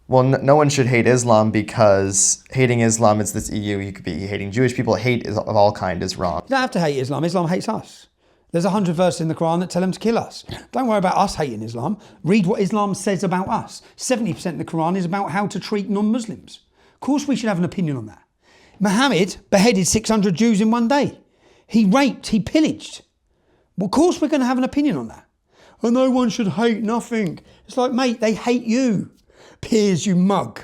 no one should hate Islam because hating Islam is this EU. You could be hating Jewish people. Hate of all kind is wrong. You don't have to hate Islam. Islam hates us. There's 100 verses in the Quran that tell them to kill us. Don't worry about us hating Islam. Read what Islam says about us. 70% of the Quran is about how to treat non-Muslims. Of course we should have an opinion on that. Muhammad beheaded 600 Jews in one day. He raped, he pillaged. Well, of course we're going to have an opinion on that. And no one should hate nothing. It's like, mate, they hate you. Piers, you mug.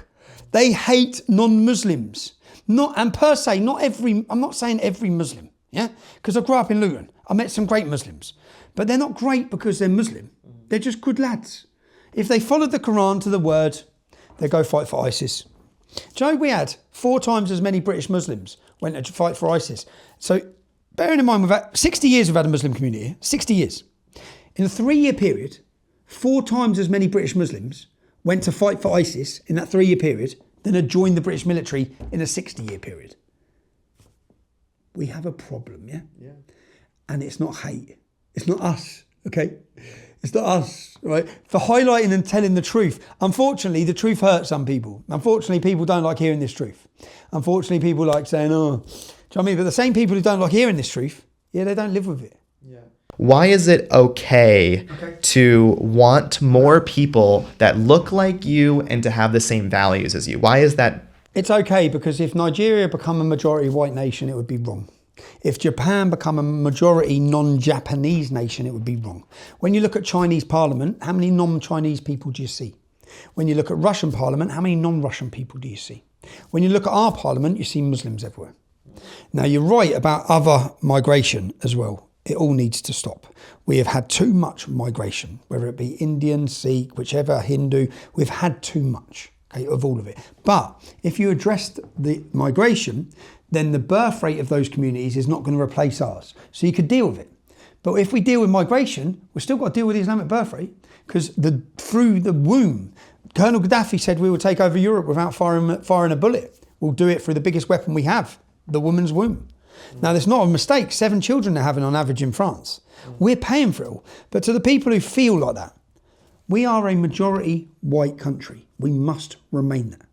They hate non-Muslims. And per se, I'm not saying every Muslim, yeah? Because I grew up in Luton. I met some great Muslims. But they're not great because they're Muslim. They're just good lads. If they followed the Quran to the word, they go fight for ISIS. Do you know we had 4 times as many British Muslims went to fight for ISIS? So bearing in mind, we've had 60 years we've had a Muslim community here. 60 years. In a 3-year period, 4 times as many British Muslims went to fight for ISIS in that 3-year period than had joined the British military in a 60-year period. We have a problem, yeah? Yeah. And it's not hate. It's not us, okay? It's not us, right? For highlighting and telling the truth. Unfortunately, the truth hurts some people. Unfortunately, people don't like hearing this truth. Unfortunately, people like saying, do you know what I mean? But the same people who don't like hearing this truth, they don't live with it. Yeah. Why is it okay to want more people that look like you and to have the same values as you? Why is that? It's okay because if Nigeria become a majority white nation, it would be wrong. If Japan become a majority non-Japanese nation, it would be wrong. When you look at Chinese parliament, how many non-Chinese people do you see? When you look at Russian parliament, how many non-Russian people do you see? When you look at our parliament, you see Muslims everywhere. Now, you're right about other migration as well. It all needs to stop. We have had too much migration, whether it be Indian, Sikh, whichever, Hindu, we've had too much, okay, of all of it. But if you address the migration, then the birth rate of those communities is not going to replace ours. So you could deal with it. But if we deal with migration, we've still got to deal with the Islamic birth rate because through the womb, Colonel Gaddafi said we will take over Europe without firing a bullet. We'll do it through the biggest weapon we have, the woman's womb. Now, there's not a mistake. 7 children they're having on average in France. We're paying for it all. But to the people who feel like that, we are a majority white country. We must remain that.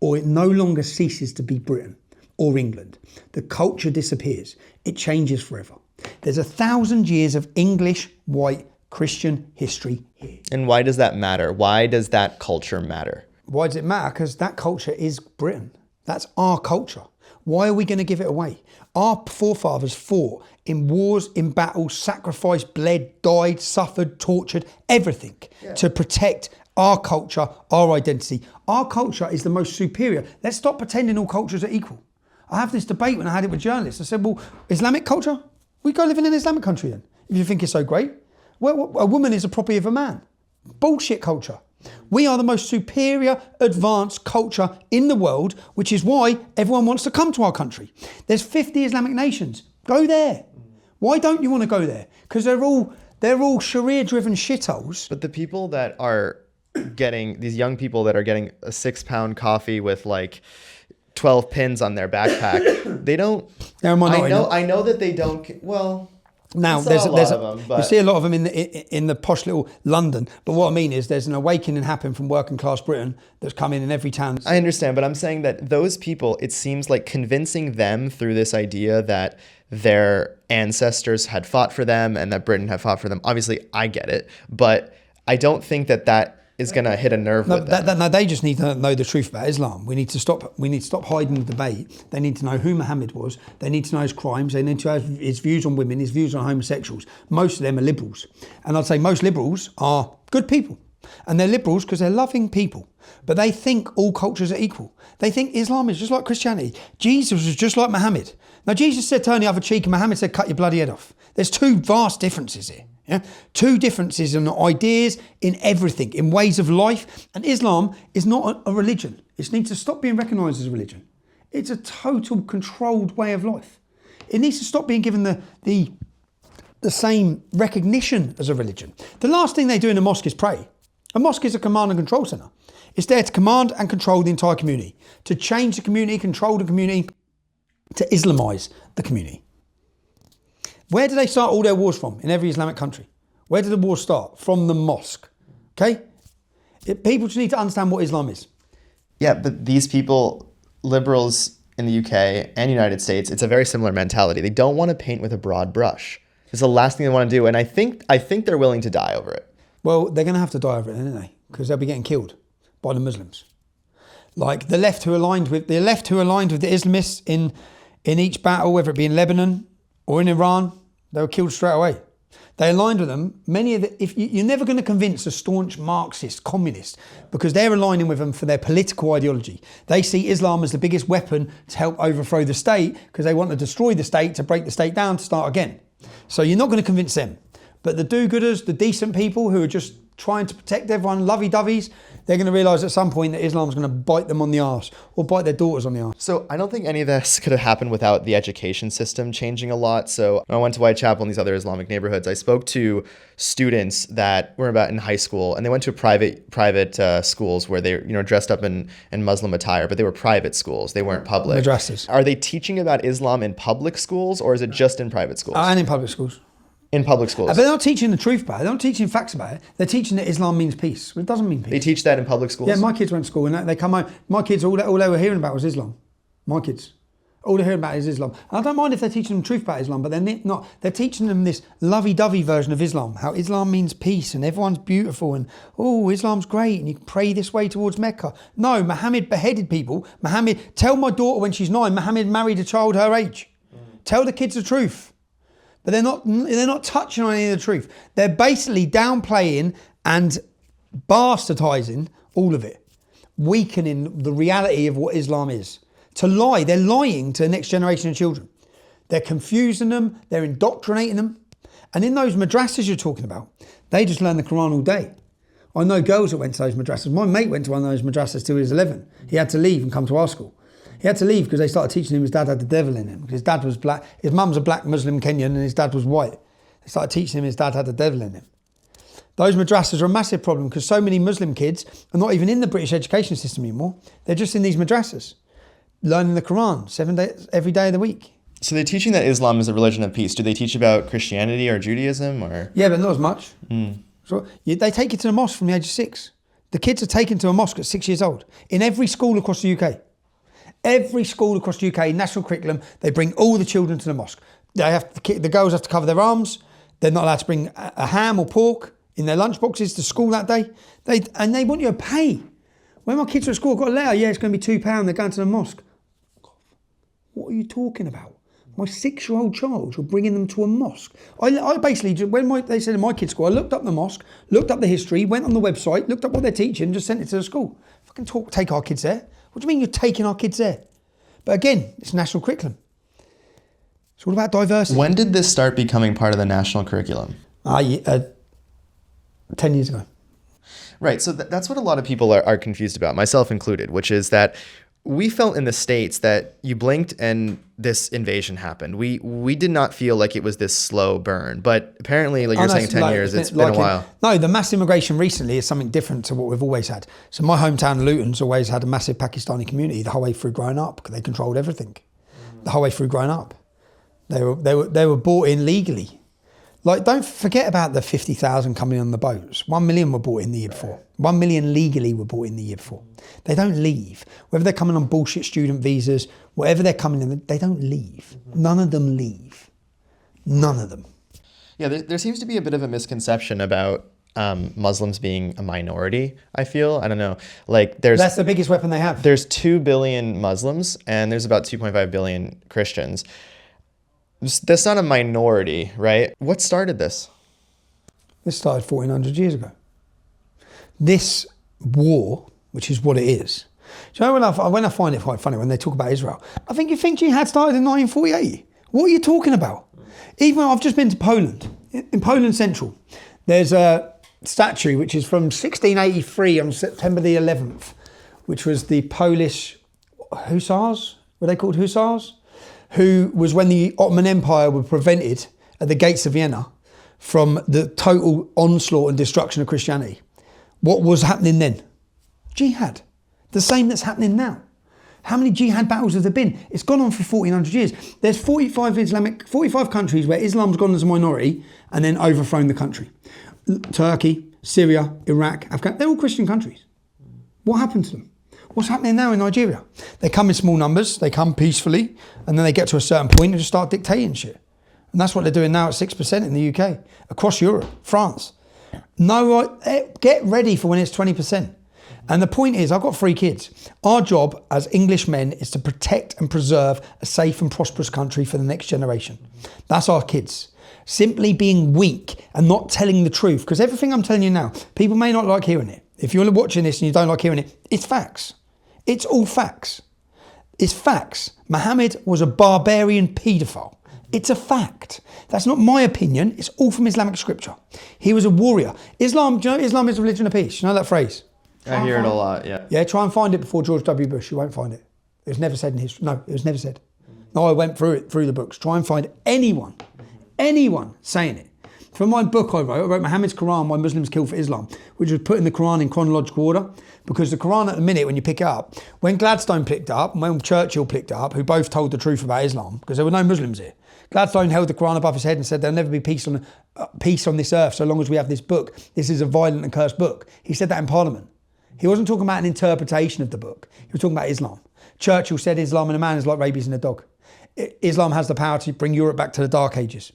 Or it no longer ceases to be Britain or England. The culture disappears. It changes forever. There's 1,000 years of English, white, Christian history here. And why does that matter? Why does that culture matter? Why does it matter? Because that culture is Britain. That's our culture. Why are we going to give it away? Our forefathers fought in wars, in battles, sacrificed, bled, died, suffered, tortured, everything to protect our culture, our identity. Our culture is the most superior. Let's stop pretending all cultures are equal. I have this debate when I had it with journalists. I said, well, Islamic culture? We go live in an Islamic country then, if you think it's so great. Well, a woman is a property of a man. Bullshit culture. We are the most superior, advanced culture in the world, which is why everyone wants to come to our country. There's 50 Islamic nations. Go there. Why don't you want to go there? Because they're all Sharia-driven shitholes. But the people that are getting, these young people that are getting a 6-pound coffee with like 12 pins on their backpack, they don't. I know that they don't. Well. Now there's you see a lot of them in the posh little London, but what I mean is there's an awakening happening from working class Britain that's coming in every town. I understand, but I'm saying that those people, it seems like convincing them through this idea that their ancestors had fought for them and that Britain had fought for them. Obviously, I get it, but I don't think that is going to hit a nerve with them. No, they just need to know the truth about Islam. We need to stop hiding the debate. They need to know who Muhammad was. They need to know his crimes. They need to have his views on women, his views on homosexuals. Most of them are liberals. And I'd say most liberals are good people. And they're liberals because they're loving people. But they think all cultures are equal. They think Islam is just like Christianity. Jesus was just like Muhammad. Now, Jesus said turn the other cheek and Muhammad said cut your bloody head off. There's 2 vast differences here. Yeah? 2 differences in ideas, in everything, in ways of life. And Islam is not a religion. It needs to stop being recognised as a religion. It's a total controlled way of life. It needs to stop being given the same recognition as a religion. The last thing they do in a mosque is pray. A mosque is a command and control centre. It's there to command and control the entire community, to change the community, control the community, to Islamise the community. Where do they start all their wars from in every Islamic country? Where do the wars start? From the mosque. Okay? People just need to understand what Islam is. Yeah, but these people, liberals in the UK and United States, it's a very similar mentality. They don't want to paint with a broad brush. It's the last thing they want to do, and I think they're willing to die over it. Well, they're going to have to die over it, aren't they? Because they'll be getting killed by the Muslims. Like the left who aligned with the Islamists in each battle, whether it be in Lebanon or in Iran, they were killed straight away. They aligned with them. You're never going to convince a staunch Marxist, communist, because they're aligning with them for their political ideology. They see Islam as the biggest weapon to help overthrow the state because they want to destroy the state, to break the state down, to start again. So you're not going to convince them. But the do-gooders, the decent people who are just trying to protect everyone, lovey-doveys, they're going to realise at some point that Islam's going to bite them on the arse or bite their daughters on the arse. So I don't think any of this could have happened without the education system changing a lot. So when I went to Whitechapel and these other Islamic neighborhoods, I spoke to students that were about in high school, and they went to private schools where they dressed up in Muslim attire, but they were private schools. They weren't public. Madrasas. Are they teaching about Islam in public schools, or is it just in private schools? And in public schools. In public schools. But they're not teaching the truth about it. They're not teaching facts about it. They're teaching that Islam means peace. It doesn't mean peace. They teach that in public schools? Yeah, my kids went to school and they come home. My kids, all they were hearing about was Islam. My kids. All they're hearing about is Islam. And I don't mind if they're teaching them the truth about Islam, but they're not. They're teaching them this lovey-dovey version of Islam, how Islam means peace and everyone's beautiful and, Islam's great and you can pray this way towards Mecca. No, Muhammad beheaded people. Tell my daughter when she's 9, Muhammad married a child her age. Tell the kids the truth. But they're not touching on any of the truth. They're basically downplaying and bastardizing all of it, weakening the reality of what Islam is. To lie, they're lying to the next generation of children. They're confusing them, they're indoctrinating them. And in those madrasas you're talking about, they just learn the Quran all day. I know girls that went to those madrasas. My mate went to one of those madrasas till he was 11. He had to leave and come to our school. He had to leave because they started teaching him his dad had the devil in him. Because his dad was black. His mum's a black Muslim Kenyan and his dad was white. They started teaching him his dad had the devil in him. Those madrasas are a massive problem because so many Muslim kids are not even in the British education system anymore. They're just in these madrasas, learning the Quran 7 days, every day of the week. So they're teaching that Islam is a religion of peace. Do they teach about Christianity or Judaism or? Yeah, but not as much. So they take you to the mosque from the age of 6. The kids are taken to a mosque at 6 years old in every school across the UK. Every school across the UK, national curriculum, they bring all the children to the mosque. The girls have to cover their arms. They're not allowed to bring a ham or pork in their lunch boxes to school that day. They want you to pay. When my kids were at school, I got a letter, yeah, it's going to be £2, they're going to the mosque. What are you talking about? My 6-year-old child, you're bringing them to a mosque. I basically, when they said in my kids' school, I looked up the mosque, looked up the history, went on the website, looked up what they're teaching, just sent it to the school. Fucking take our kids there. What do you mean you're taking our kids there? But again, it's national curriculum. It's all about diversity. When did this start becoming part of the national curriculum? 10 years ago. Right, so that's what a lot of people are confused about, myself included, which is that we felt in the States that you blinked and this invasion happened. We did not feel like it was this slow burn, but apparently, like you're saying 10 years, it's been a while. No, the mass immigration recently is something different to what we've always had. So my hometown, Luton's always had a massive Pakistani community the whole way through growing up because they controlled everything. The whole way through growing up. They were brought in legally. Like, don't forget about the 50,000 coming on the boats. 1 million were brought in the year before. 1 million legally were brought in the year before. They don't leave. Whether they're coming on bullshit student visas, whatever they're coming in, they don't leave. None of them leave. None of them. Yeah, there seems to be a bit of a misconception about Muslims being a minority, I feel. I don't know. Like that's the biggest weapon they have. There's 2 billion Muslims and there's about 2.5 billion Christians. That's not a minority, right? What started this? This started 1,400 years ago. This war, which is what it is. Do you know when I find it quite funny when they talk about Israel? I think you think jihad started in 1948. What are you talking about? Even I've just been to Poland. In Poland Central, there's a statue which is from 1683 on September the 11th, which was the Polish hussars. Were they called hussars? Who was when the Ottoman Empire were prevented at the gates of Vienna from the total onslaught and destruction of Christianity. What was happening then? Jihad. The same that's happening now. How many jihad battles have there been? It's gone on for 1,400 years. There's 45 countries where Islam's gone as a minority and then overthrown the country. Turkey, Syria, Iraq, Afghanistan, they're all Christian countries. What happened to them? What's happening now in Nigeria? They come in small numbers, they come peacefully, and then they get to a certain point and just start dictating shit. And that's what they're doing now at 6% in the UK, across Europe, France. No, get ready for when it's 20%. And the point is, I've got 3 kids. Our job as English men is to protect and preserve a safe and prosperous country for the next generation. That's our kids. Simply being weak and not telling the truth, because everything I'm telling you now, people may not like hearing it. If you're watching this and you don't like hearing it, it's facts. It's all facts. It's facts. Muhammad was a barbarian paedophile. It's a fact. That's not my opinion. It's all from Islamic scripture. He was a warrior. Islam, do you know Islam is a religion of peace? You know that phrase? I hear it a lot, yeah. Yeah, try and find it before George W. Bush. You won't find it. It was never said in history. No, it was never said. No, I went through the books. Try and find anyone saying it. From my book I wrote Muhammad's Quran, Why Muslims Kill for Islam, which was putting the Quran in chronological order, because the Quran at the minute, when you pick it up, when Gladstone picked it up, and when Churchill picked it up, who both told the truth about Islam, because there were no Muslims here. Gladstone held the Quran above his head and said there'll never be peace on this earth so long as we have this book. This is a violent and cursed book. He said that in Parliament. He wasn't talking about an interpretation of the book. He was talking about Islam. Churchill said Islam in a man is like rabies in a dog. Islam has the power to bring Europe back to the Dark Ages.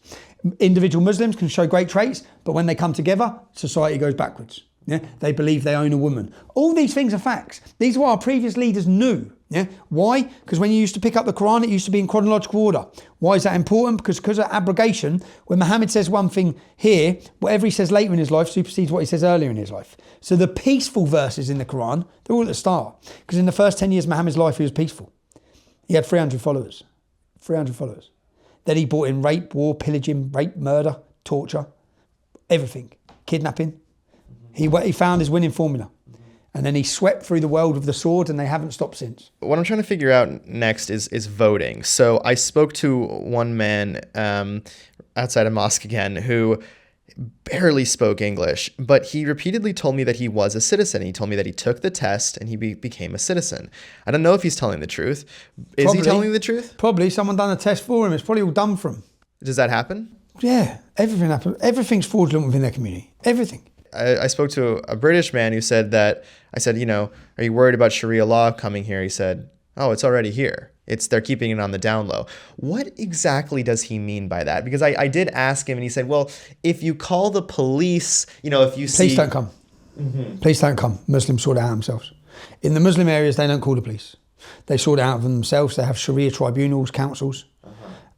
Individual Muslims can show great traits, but when they come together, society goes backwards. Yeah? They believe they own a woman. All these things are facts. These are what our previous leaders knew. Yeah? Why? Because when you used to pick up the Quran, it used to be in chronological order. Why is that important? Because of abrogation, when Muhammad says one thing here, whatever he says later in his life supersedes what he says earlier in his life. So the peaceful verses in the Quran, they're all at the start. Because in the first 10 years of Muhammad's life, he was peaceful. He had 300 followers. 300 followers. Then he brought in rape, war, pillaging, rape, murder, torture, everything, kidnapping. He found his winning formula. And then he swept through the world with the sword, and they haven't stopped since. What I'm trying to figure out next is voting. So I spoke to one man outside a mosque again who barely spoke English, but he repeatedly told me that he was a citizen. He told me that he took the test and he became a citizen. I don't know if he's telling the truth. Is he telling the truth? Probably. Someone done a test for him. It's probably all done for him. Does that happen? Yeah, everything happens. Everything's fraudulent within their community. Everything. I spoke to a British man who said that, I said, you know, are you worried about Sharia law coming here? He said, oh, it's already here. They're keeping it on the down low. What exactly does he mean by that? Because I did ask him and he said, well, if you call the police, you know, if you see... Police don't come. Police don't come. Muslims sort it out themselves. In the Muslim areas, they don't call the police. They sort it out for themselves. They have Sharia tribunals, councils,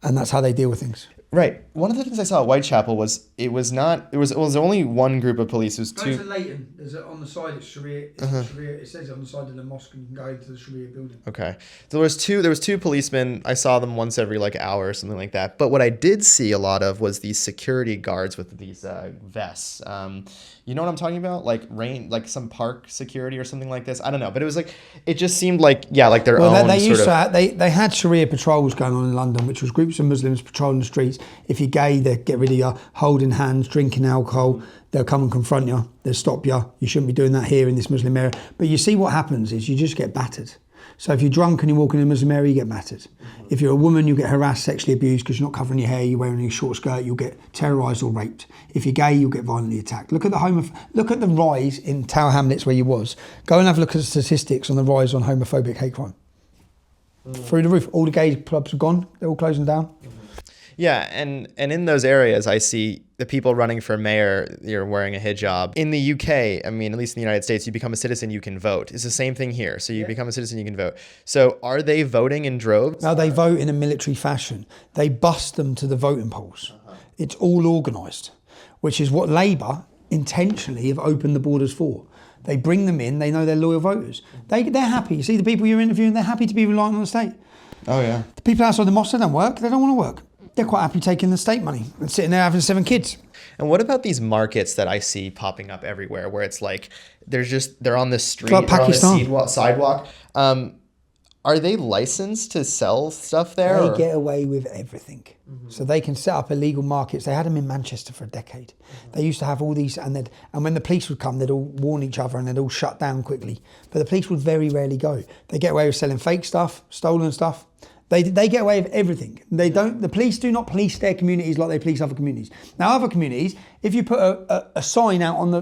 and that's how they deal with things. Right. One of the things I saw at Whitechapel was it was only one group of police. It was two. Go to Leighton. There's on the side. It's Sharia. Sharia. It says on the side of the mosque, and you can go into the Sharia building. Okay. So there was two policemen. I saw them once every like hour or something like that. But what I did see a lot of was these security guards with these vests. You know what I'm talking about? Like some park security or something like this. I don't know, but it was like it just seemed like their own. They had Sharia patrols going on in London, which was groups of Muslims patrolling the streets. If you're gay, they'd get rid of you, holding hands, drinking alcohol. They'll come and confront you. They'll stop you. You shouldn't be doing that here in this Muslim area. But you see what happens is you just get battered. So if you're drunk and you're walking in a Muslim area, you get battered. If you're a woman, you get harassed, sexually abused because you're not covering your hair, you're wearing a short skirt, you'll get terrorised or raped. If you're gay, you'll get violently attacked. Look at the rise in Tower Hamlets where you was. Go and have a look at the statistics on the rise on homophobic hate crime. Through the roof. All the gay clubs are gone. They're all closing down. Yeah, and in those areas, I see the people running for mayor, you're wearing a hijab. In the UK, I mean, at least in the United States, you become a citizen, you can vote. It's the same thing here. So you become a citizen, you can vote. So are they voting in droves? No, they vote in a military fashion. They bust them to the voting polls. It's all organised, which is what Labour intentionally have opened the borders for. They bring them in, they know they're loyal voters. They're happy. You see the people you're interviewing, they're happy to be reliant on the state. Oh, yeah. The people outside the mosque, they don't work. They don't want to work. They're quite happy taking the state money and sitting there having 7 kids. And what about these markets that I see popping up everywhere where it's like they're on the street, like Pakistan. They're on the sidewalk. Are they licensed to sell stuff there? They get away with everything. So they can set up illegal markets. They had them in Manchester for a decade. They used to have all these, and when the police would come, they'd all warn each other and they'd all shut down quickly. But the police would very rarely go. They get away with selling fake stuff, stolen stuff. They get away with everything. The police do not police their communities like they police other communities. Now, other communities, if you put a sign out on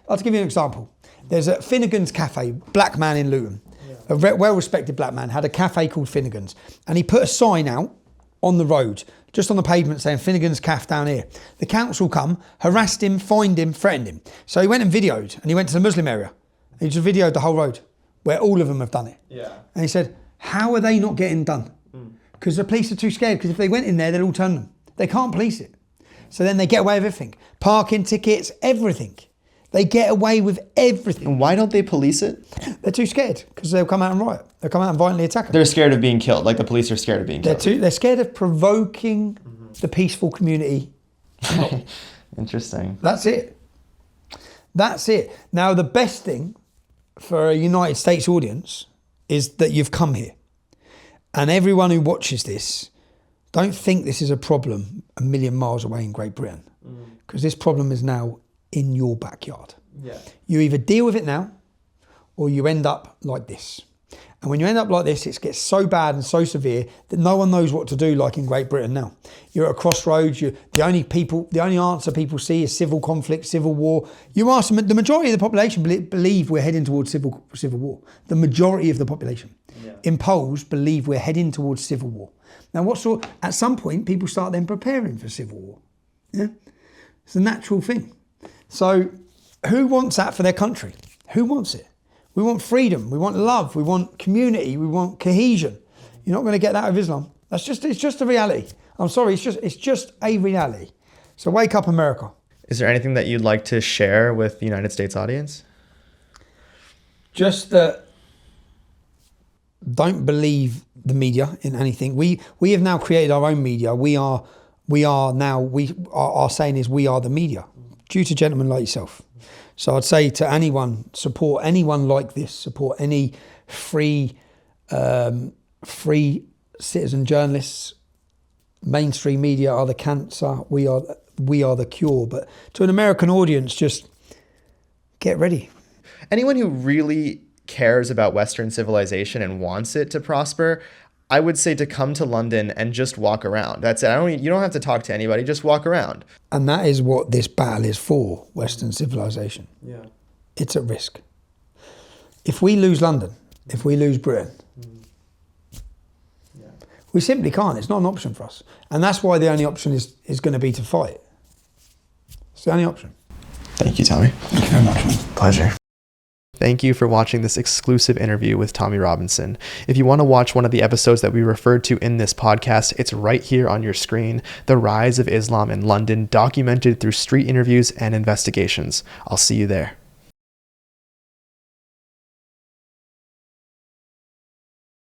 I'll give you an example. There's a Finnegan's Cafe, black man in Luton. A well-respected black man had a cafe called Finnegan's, and he put a sign out on the road, just on the pavement, saying Finnegan's Cafe down here. The council come, harassed him, fined him, threatened him. So he went and videoed, and he went to the Muslim area. He just videoed the whole road, where all of them have done it. Yeah. And he said, how are they not getting done? Because the police are too scared, because if they went in there, they'd all turn them. They can't police it. So then they get away with everything. Parking tickets, everything. They get away with everything. And why don't they police it? They're too scared, because they'll come out and riot. They'll come out and violently attack them. They're scared of being killed, like the police are scared of being killed. They're scared of provoking the peaceful community. Interesting. That's it. Now, the best thing for a United States audience is that you've come here. And everyone who watches this, don't think this is a problem a million miles away in Great Britain. Because this problem is now in your backyard. Yeah. You either deal with it now, or you end up like this. And when you end up like this, it gets so bad and so severe that no one knows what to do, like in Great Britain now. You're at a crossroads. The only answer people see is civil conflict, civil war. You ask them, the majority of the population believe we're heading towards civil war. The majority of the population in polls believe we're heading towards civil war. Now, at some point, people start then preparing for civil war. Yeah, it's a natural thing. So, who wants that for their country? Who wants it? We want freedom, we want love, we want community, we want cohesion. You're not going to get that with Islam. It's just a reality. I'm sorry, it's just a reality. So wake up, America. Is there anything that you'd like to share with the United States audience? Just that don't believe the media in anything. We have now created our own media. Our saying is we are the media, due to gentlemen like yourself. So I'd say to anyone, support anyone like this, support any free citizen journalists. Mainstream media are the cancer. We are we are the cure. But to an American audience, just get ready. Anyone who really cares about Western civilization and wants it to prosper, I would say to come to London and just walk around. That's it. You don't have to talk to anybody, just walk around. And that is what this battle is for, Western civilization. Yeah. It's at risk. If we lose London, if we lose Britain, we simply can't. It's not an option for us. And that's why the only option is going to be to fight. It's the only option. Thank you, Tommy. Thank you very much, man. Pleasure. Thank you for watching this exclusive interview with Tommy Robinson. If you want to watch one of the episodes that we referred to in this podcast, it's right here on your screen. The Rise of Islam in London, documented through street interviews and investigations. I'll see you there.